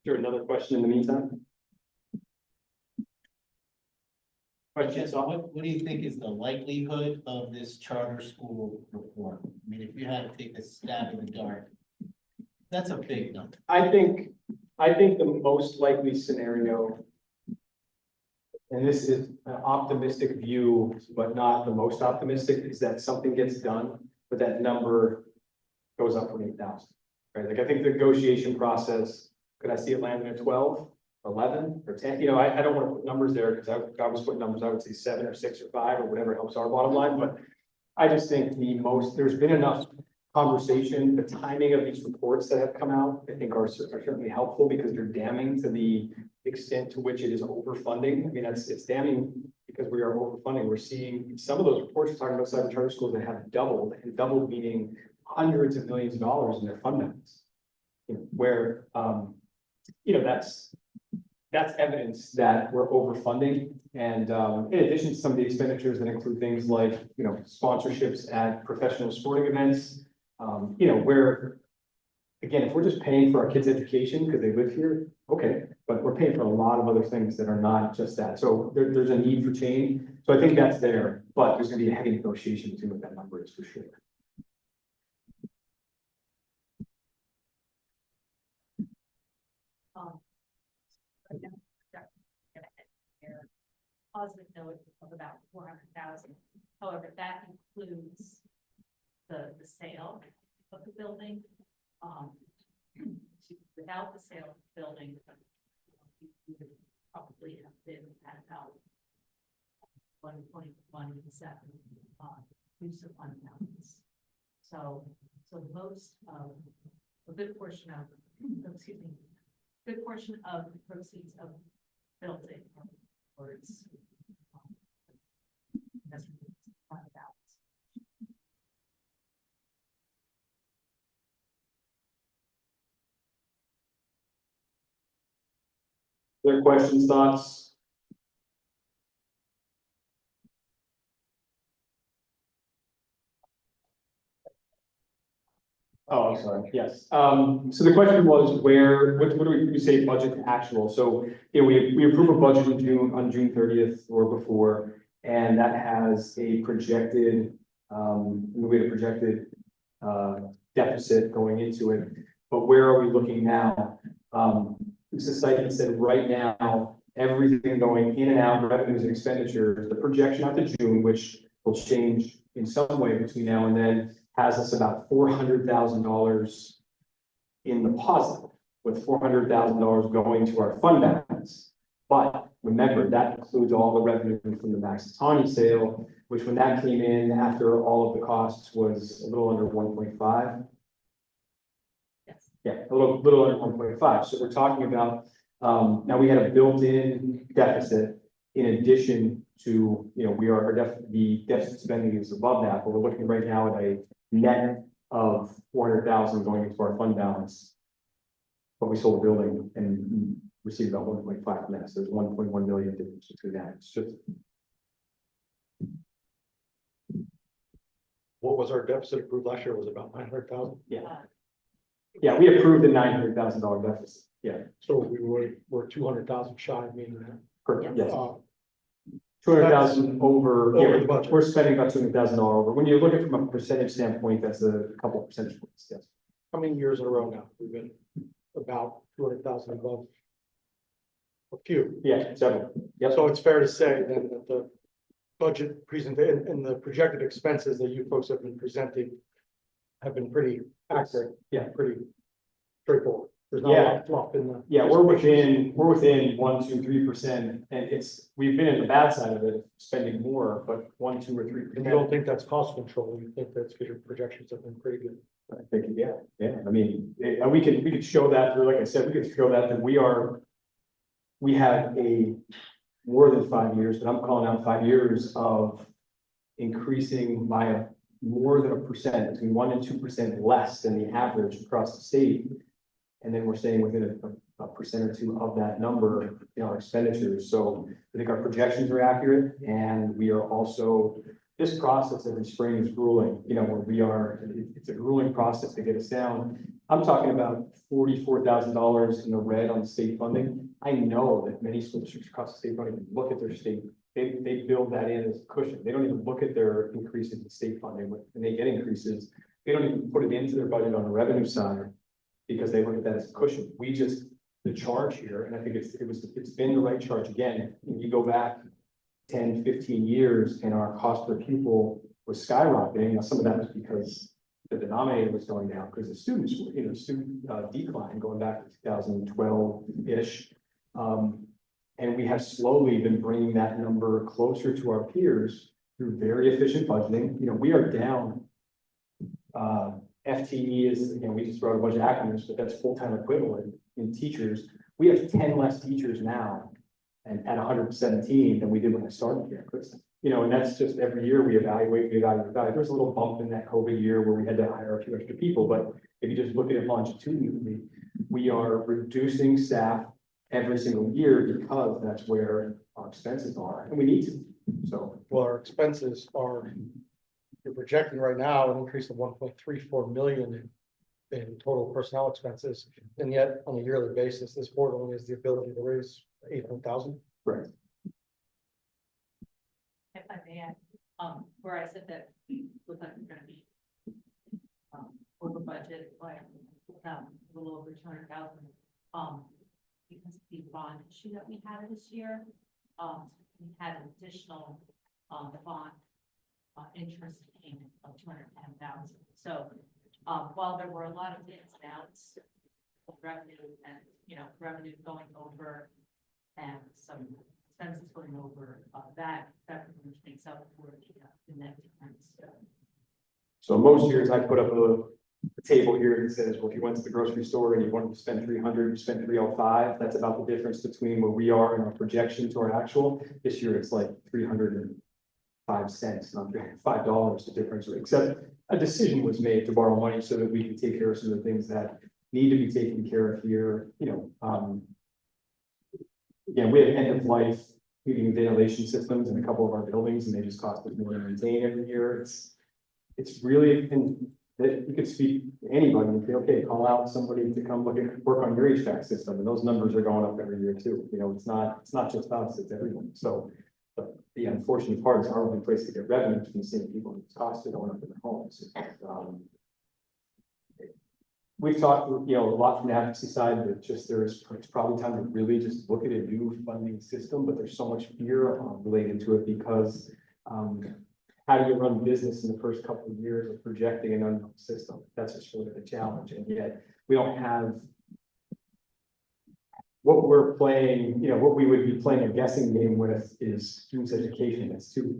Sure, another question in the meantime? Questions? What do you think is the likelihood of this charter school reform? I mean, if you had to take a stab in the dark, that's a big number. I think the most likely scenario, and this is an optimistic view, but not the most optimistic, is that something gets done, but that number goes up from 8,000, right? Like I think the negotiation process, could I see it landing at 12, 11, or 10? I don't want to put numbers there because I was putting numbers, I would say 7 or 6 or 5 or whatever helps our bottom line. But I just think there's been enough conversation. The timing of these reports that have come out, I think are certainly helpful because they're damning to the extent to which it is overfunding. I mean, it's damning because we are overfunding. We're seeing some of those reports are talking about cyber charter schools that have doubled, and doubled meaning hundreds of millions of dollars in their fund balance. Where that's evidence that we're overfunding. And in addition to some of the expenditures that include things like, sponsorships at professional sporting events, where, again, if we're just paying for our kids' education because they live here, okay, but we're paying for a lot of other things that are not just that. So there's a need for change. So I think that's there, but there's going to be a heavy negotiation between what that number is for sure. Positive note of about 400,000. However, that includes the sale of the building. Without the sale of the building, we would probably have been at about 1.17 use of fund balance. So most of a good portion of good portion of the proceeds of building or it's. That's fund balance. Other questions, thoughts? Oh, I'm sorry, yes. So the question was where, what do we say budget to actual? So, we approve a budget in June, on June 30th or before, and that has a projected, we had a projected, deficit going into it. But where are we looking now? Mrs. Stipes said right now, everything going in and out, revenues and expenditures, the projection out to June, which will change in some way between now and then, has us about $400,000 in the positive, with $400,000 going to our fund balance. But remember, that includes all the revenue from the Maxitani sale, which when that came in after all of the costs was a little under 1.5. Yes. Yeah, a little under 1.5. So we're talking about, now we had a built-in deficit in addition to, the deficit spending is above that, but we're looking right now at a net of 400,000 going into our fund balance. But we sold the building and received about 1.5 from that, so there's 1.1 million difference between that. It's just, What was our deficit approved last year? Was it about 900,000? yeah, we approved a $900,000 deficit, yeah, So we're 200,000 shy, meaning that. perfect, yes. Uh, 200,000 over, Over yeah, the budget. we're spending about $200,000 over. When you look at it from a percentage standpoint, that's a couple percentage points, yes. How many years in a row now? We've been about 200,000 above. A few. Yeah, several, yep. So it's fair to say then that the budget presentation and the projected expenses that you folks have been presenting have been pretty accurate. Yeah. Pretty straightforward. There's not a lot of fluff in the. Yeah, we're within 1%, 2%, 3%, and we've been in the bad side of it, spending more, but 1%, 2%, or 3%. And you don't think that's cost control, you think that's because your projections have been pretty good. I think, yeah, I mean, we could show that through, like I said, we could show that we have a more than 5 years, but I'm calling out 5 years of increasing by more than 1%, between 1% and 2% less than the average across the state. And then we're staying within a percent or two of that number in our expenditures. So I think our projections are accurate, and we are also, this process every spring is grueling, where it's a grueling process to get us down. I'm talking about $44,000 in the red on state funding. I know that many school districts across the state don't even look at their state. They build that in as a cushion. They don't even look at their increases in state funding. When they get increases, they don't even put it into their budget on the revenue side, because they look at that as a cushion. The charge here, and I think it's been the right charge again. When you go back 10, 15 years and our cost per pupil was skyrocketing. Now, some of that was because the denominator was going down because the students were, student decline going back to 2012-ish. And we have slowly been bringing that number closer to our peers through very efficient budgeting. We are down. FTE is, we just wrote a bunch of acronyms, but that's full-time equivalent in teachers. We have 10 less teachers now and at 117 than we did when I started here, Chris. And that's just every year we evaluate. There's a little bump in that COVID year where we had to hire a few extra people, but if you just look at it longitudinally, we are reducing staff every single year because that's where our expenses are, and we need to. So, Well, our expenses are, you're projecting right now an increase of 1.34 million in total personnel expenses. And yet on a yearly basis, this board only has the ability to raise 800,000. right. If I may add, where I said that we look like we're gonna be over budget by a little over 200,000, because of the bond issue that we had this year, we had an additional bond interest payment of 210,000. So while there were a lot of ins and outs of revenue and revenue going over and some expenses going over, that pretty much makes up for the net difference. So most years I put up a table here that says, well, if you went to the grocery store and you wanted to spend 300, you spent 305. That's about the difference between where we are and our projection to our actual. This year, it's like 305 cents, not $5, the difference, except a decision was made to borrow money so that we can take care of some of the things that need to be taken care of here, again, we have end of life heating and ventilation systems in a couple of our buildings, and they just cost us more to maintain every year. It's really, and that you could speak to anybody and say, okay, call out somebody to come work on your HVAC system, and those numbers are going up every year too. It's not just us, it's everyone. So, but the unfortunate part is our only place to get revenue from the same people whose costs are going up in their homes. We've talked, a lot from the advocacy side that it's probably time to really just look at a new funding system, but there's so much fear related to it because how do you run business in the first couple of years of projecting an unknown system? That's just really the challenge, and yet we don't have what we're playing. What we would be playing a guessing game with is students' education. It's too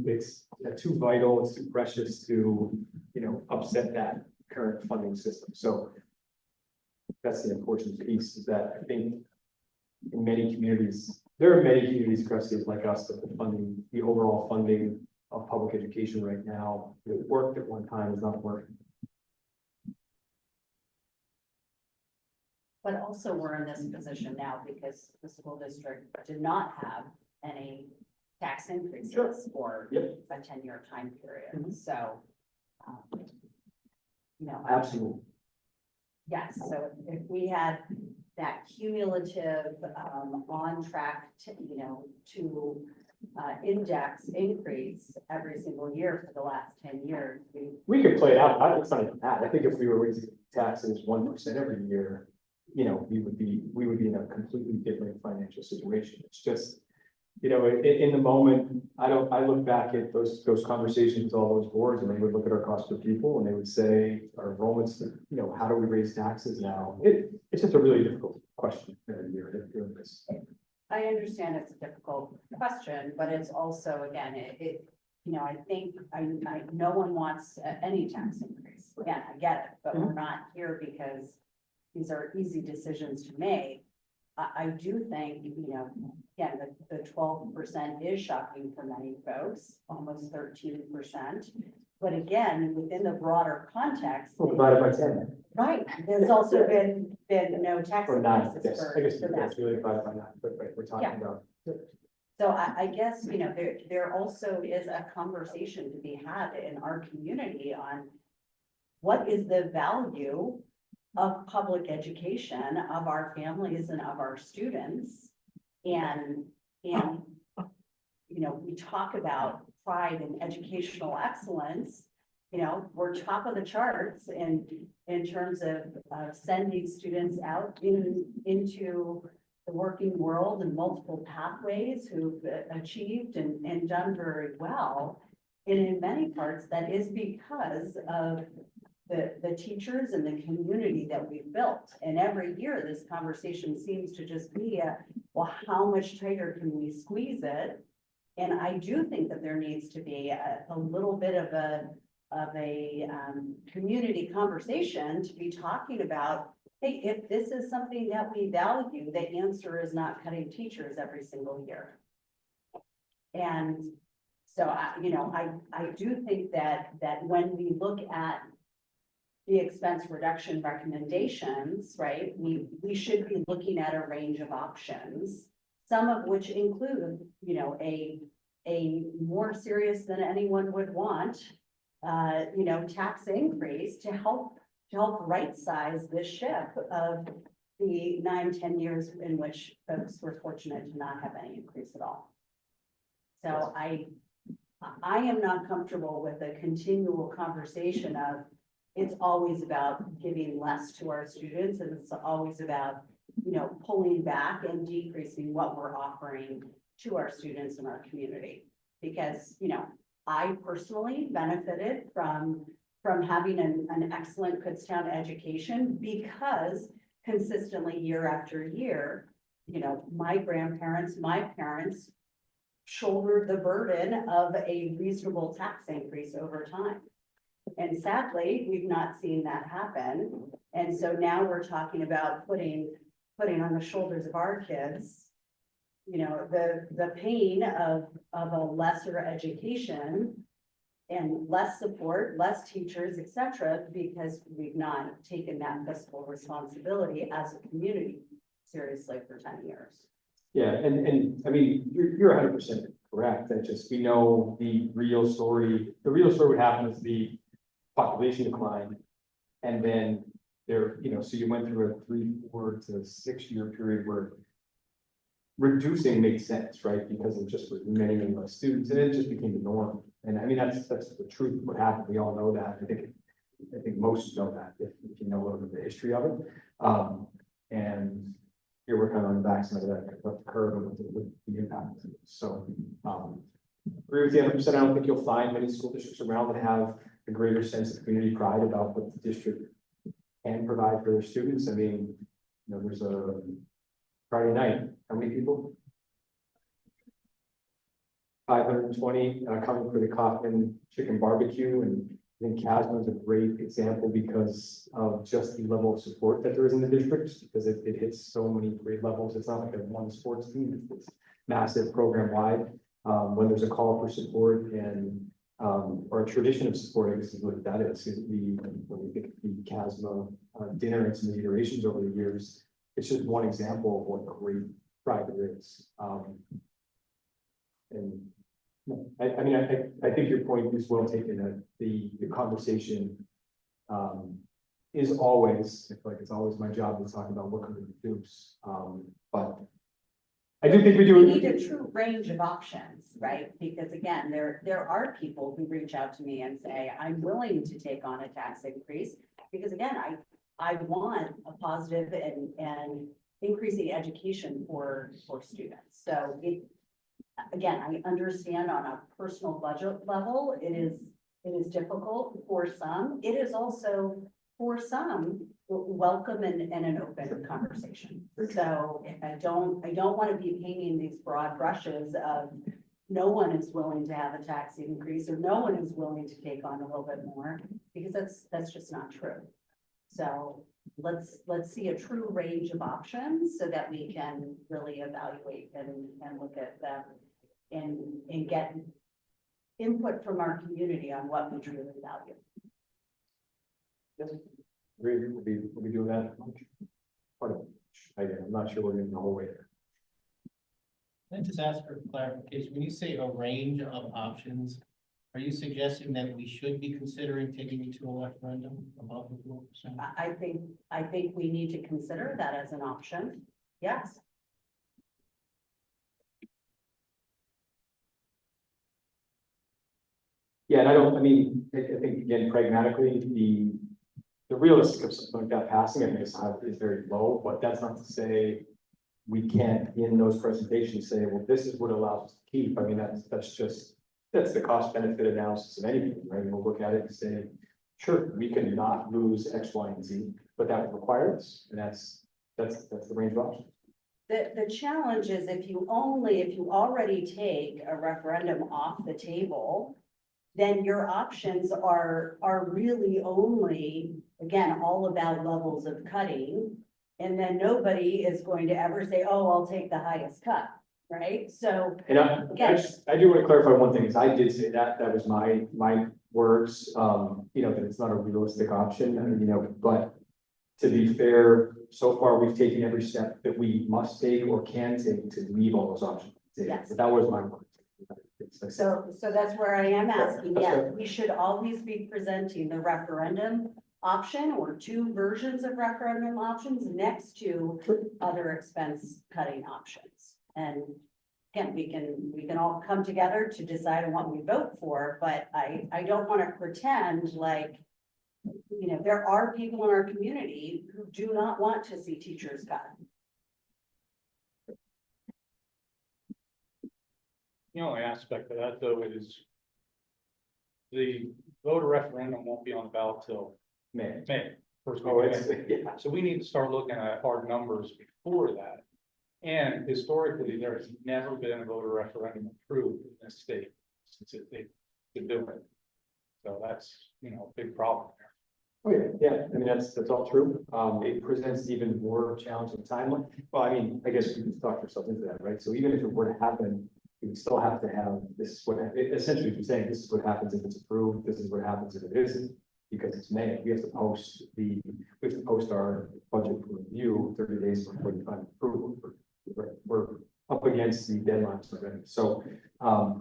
vital. It's too precious to upset that current funding system. So that's the unfortunate piece, is that I think in many communities, there are many communities across states like us that the overall funding of public education right now, it worked at one time, is not working. But also we're in this position now because the school district did not have any tax increases for Yep. a 10-year time period. Mhm. So, Absolutely. yes, so if we had that cumulative, on track to, index increase every single year for the last 10 years, We could play it out. It's not even that. I think if we were raising taxes 1% every year, we would be in a completely different financial situation. It's just, in the moment, I look back at those conversations with all those boards, and they would look at our cost per pupil and they would say, our enrollments, how do we raise taxes now? It's just a really difficult question every year. I understand it's a difficult question, but it's also, again, I think no one wants any tax increase. Again, I get it, but we're not here because these are easy decisions to make. I do think, again, the 12% is shocking for many folks, almost 13%. But again, within the broader context. Divided by 10. Right, there's also been no tax Or 9, increases yes. for I guess for that. that's really divided by 9, but we're talking Yeah. about. So I guess, there also is a conversation to be had in our community on what is the value of public education, of our families and of our students. And, we talk about pride and educational excellence, we're top of the charts in terms of sending students out into the working world and multiple pathways who've achieved and done very well. And in many parts, that is because of the teachers and the community that we've built. And every year, this conversation seems to just be well, how much tighter can we squeeze it? And I do think that there needs to be a little bit of a community conversation to be talking about, hey, if this is something that we value, the answer is not cutting teachers every single year. And so I do think that when we look at the expense reduction recommendations, right, we should be looking at a range of options, some of which include, a more serious than anyone would want, tax increase to help right size this ship of the 9-10 years in which folks were fortunate to not have any increase at all. So I am not comfortable with a continual conversation of it's always about giving less to our students, and it's always about, pulling back and decreasing what we're offering to our students in our community. Because, I personally benefited from having an excellent Kutztown education because consistently year after year, my grandparents, my parents shouldered the burden of a reasonable tax increase over time. And sadly, we've not seen that happen. And so now we're talking about putting on the shoulders of our kids, you know, the pain of a lesser education and less support, less teachers, et cetera, because we've not taken that fiscal responsibility as a community seriously for 10 years. Yeah, and I mean, you're 100% correct, that just, we know the real story would happen is the population decline. And then there, you know, so you went through a 3, 4 to 6 year period where reducing made sense, right? Because of just many less students, and it just became the norm. And I mean, that's the truth of what happened. We all know that. I think most know that if you know a little bit of the history of it. And here we're kind of on the backside of that, what the curve and what the impact is. So, agree with you 100%. I don't think you'll find many school districts around that have a greater sense of community pride about what the district can provide for their students. I mean, you know, there's a Friday night, how many people? 520 coming for the Kaufman chicken barbecue, and I think KASD is a great example because of just the level of support that there is in the district, because it hits so many great levels. It's not like a one sports team, it's massive program wide. When there's a call for support and or a tradition of support, I guess is what that is. When we think of the KASD dinner and some of the iterations over the years, it's just one example of what great pride there is. And I mean, I think your point is well taken, that the conversation is always, I feel like it's always my job to talk about what can we reduce. But I do think we do. We need a true range of options, right? Because again, there are people who reach out to me and say, I'm willing to take on a tax increase, because again, I want a positive and increasing education for students. So again, I understand on a personal budget level, it is difficult for some. It is also for some welcome and an open conversation. So I don't want to be painting these broad brushes of no one is willing to have a tax increase or no one is willing to take on a little bit more, because that's just not true. So let's see a true range of options so that we can really evaluate and look at them and get input from our community on what we truly value. Yes, we'll be doing that. Part of it. I'm not sure we're getting the whole way there. Can I just ask for clarification? When you say a range of options, are you suggesting that we should be considering taking it to a referendum above the 4%? I think we need to consider that as an option. Yes. Yeah, and I mean, I think again, pragmatically, the realistic of something like that passing, I think is very low, but that's not to say we can't, in those presentations, say, well, this is what allows us to keep. I mean, that's the cost benefit analysis of anything, right? And we'll look at it and say, sure, we can not lose X, Y, and Z, but that would require this, and that's the range of options. The challenge is if you already take a referendum off the table, then your options are really only, again, all about levels of cutting. And then nobody is going to ever say, oh, I'll take the highest cut, right? So. And I do want to clarify one thing, is I did say that was my words, you know, that it's not a realistic option, you know, but to be fair, so far we've taken every step that we must take or can take to leave all those options. Yes. But that was my word. So that's where I am asking, That's yes, fair. we should always be presenting the referendum option or two versions of referendum options next to other expense cutting options. And again, we can all come together to decide on what we vote for, but I don't want to pretend like, you know, there are people in our community who do not want to see teachers cut. The only aspect of that, though, is the voter referendum won't be on the ballot till Man. May. First Oh, week it's, of May. yeah. So we need to start looking at hard numbers before that. And historically, there has never been a voter referendum approved in this state since they've been doing it. So that's, you know, a big problem there. Oh, yeah, I mean, that's all true. It presents even more challenging timeline. Well, I mean, I guess we can talk ourselves into that, right? So even if it were to happen, we would still have to have this, what, essentially, you're saying, this is what happens if it's approved, this is what happens if it isn't. Because it's May, we have to post our budget for review 30 days before the final approval. We're up against the deadlines already, so, I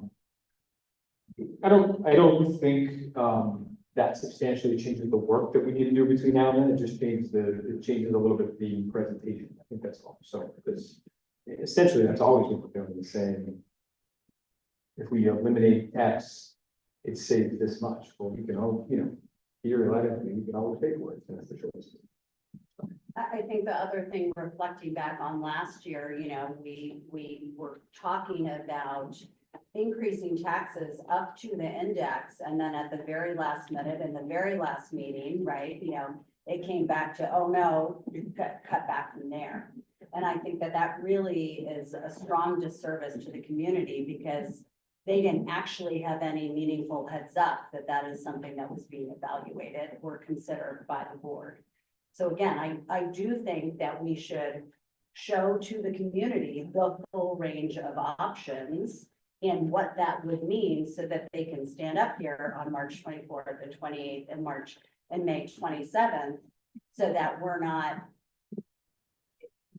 don't think, that substantially changes the work that we need to do between now and then. It just changes it changes a little bit the presentation. I think that's all. So, because essentially that's always what we're doing, is saying, if we eliminate X, it saves this much. Well, we can all, you know, you're elected, you can always pay for it, and that's the choice. I think the other thing, reflecting back on last year, you know, we were talking about increasing taxes up to the index, and then at the very last minute, in the very last meeting, right, you know, it came back to, oh no, you cut back from there. And I think that that really is a strong disservice to the community, because they didn't actually have any meaningful heads up that that is something that was being evaluated or considered by the board. So again, I do think that we should show to the community the full range of options and what that would mean, so that they can stand up here on March 24th and 28th and May 27th, so that we're not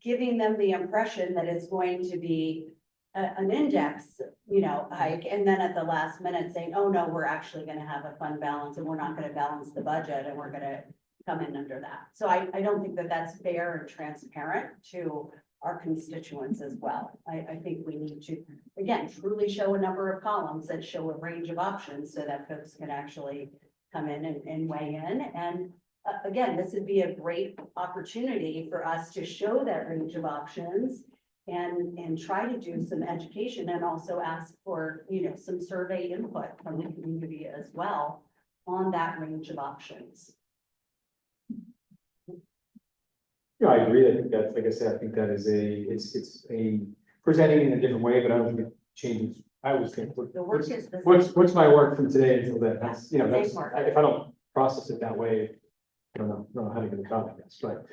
giving them the impression that it's going to be an index, you know, hike, and then at the last minute saying, oh no, we're actually gonna have a fund balance, and we're not gonna balance the budget, and we're gonna come in under that. So I don't think that that's fair and transparent to our constituents as well. I think we need to, again, truly show a number of columns that show a range of options, so that folks can actually come in and weigh in. And again, this would be a great opportunity for us to show that range of options and try to do some education, and also ask for, you know, some survey input from the community as well on that range of options. Yeah, I agree. I think that's, like I said, I think that is it's a presenting in a different way, but I don't think it changes. I always think, The work is the what's my work from today until then? That's, you know, that's, Same work. if I don't process it that way, I don't know how to get it done, I guess, but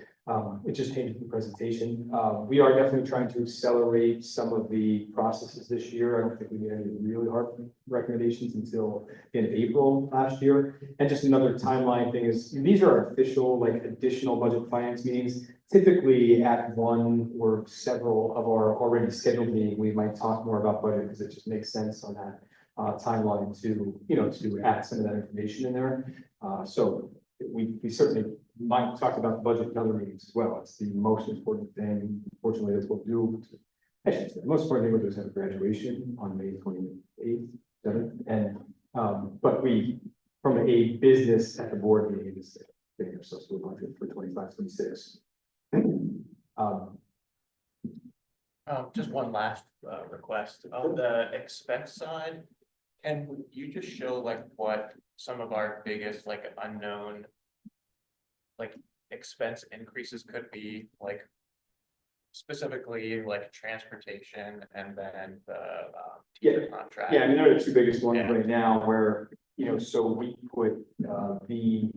it just changes the presentation. We are definitely trying to accelerate some of the processes this year. I don't think we made any really hard recommendations until the end of April last year. And just another timeline thing is, these are official, like, additional budget finance meetings. Typically at one or several of our already scheduled meetings, we might talk more about budget, because it just makes sense on that timeline to, you know, to add some of that information in there. So we certainly might talk about the budget in other meetings as well. It's the most important thing. Fortunately, that's what we'll do. I should say, the most important thing we'll do is have a graduation on May 28th, 7th. And, but we, from a business at the board meeting, is getting ourselves to a budget for 25, 26. Just one last request on the expense side. Can you just show like what some of our biggest like unknown like expense increases could be, like specifically like transportation and then the teacher contract? Yeah, I mean, they're the two biggest ones Yeah. right now, where, you know, so we put the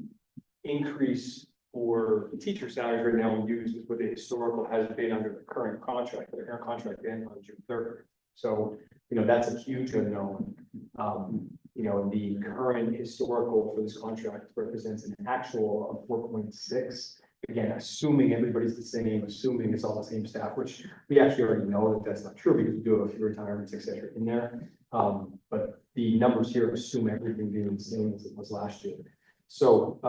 increase for teacher salaries right now, we use what the historical has been under the current contract. The current contract ends on June 3rd. So, you know, that's a huge unknown. You know, the current historical for this contract represents an actual of 4.6. Again, assuming everybody's the same, assuming it's all the same staff, which we actually already know that that's not true, because we do have a few retirements, et cetera, in there. But the numbers here assume everything being the same as it was last year. So,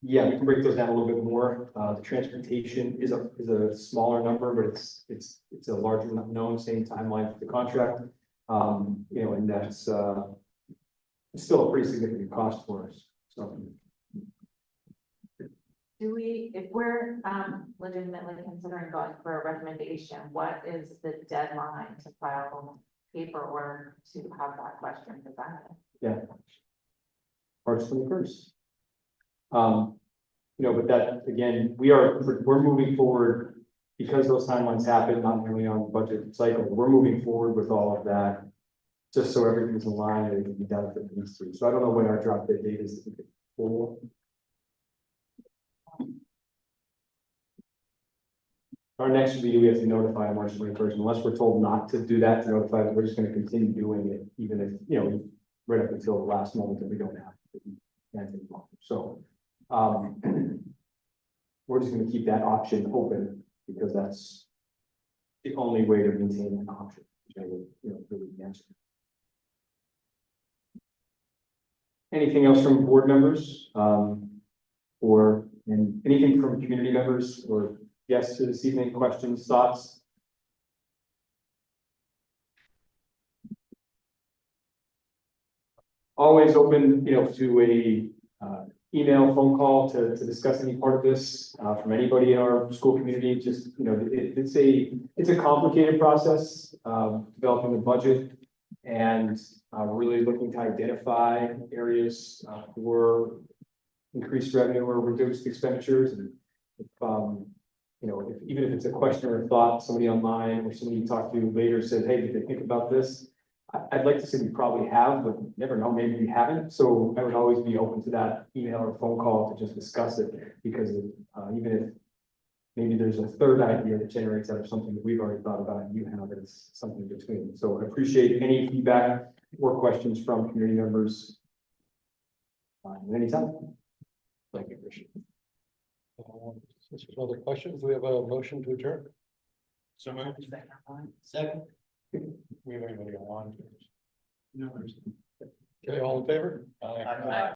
yeah, we can break those down a little bit more. The transportation is a smaller number, but it's a larger known, same timeline for the contract. You know, and that's it's still a pretty significant cost for us. So. Do we, if we're legitimately considering going for a recommendation, what is the deadline to file paperwork to have that question presented? Yeah. March 21st. You know, but that, again, we're moving forward because those timelines happen, not really on the budget cycle. We're moving forward with all of that just so everything's in line and it can be done if it needs to. So I don't know when our drop dead date is. For. Our next meeting, we have to notify March 21st, unless we're told not to do that, to notify that we're just gonna continue doing it, even if, you know, right up until the last moment that we don't have. To. So, we're just gonna keep that option open, because that's the only way to maintain an option, which I would, you know, really answer. Anything else from board members, or anything from community members or guests to this evening, questions, thoughts? Always open, you know, to a email, phone call to discuss any part of this from anybody in our school community. Just, you know, it's a complicated process, developing a budget and really looking to identify areas for increased revenue or reduced expenditures. And if, you know, even if it's a question or a thought, somebody online or somebody you talk to later says, hey, did they think about this? I'd like to say we probably have, but never know, maybe we haven't. So I would always be open to that email or phone call to just discuss it, because even if maybe there's a third idea that generates out of something that we've already thought about and you have, it's something between. So I appreciate any feedback or questions from community members anytime. Thank you, Christian. Since there's no other questions, we have a motion to adjourn. So moved. Second? We have anybody on? Okay, all in favor? Aye.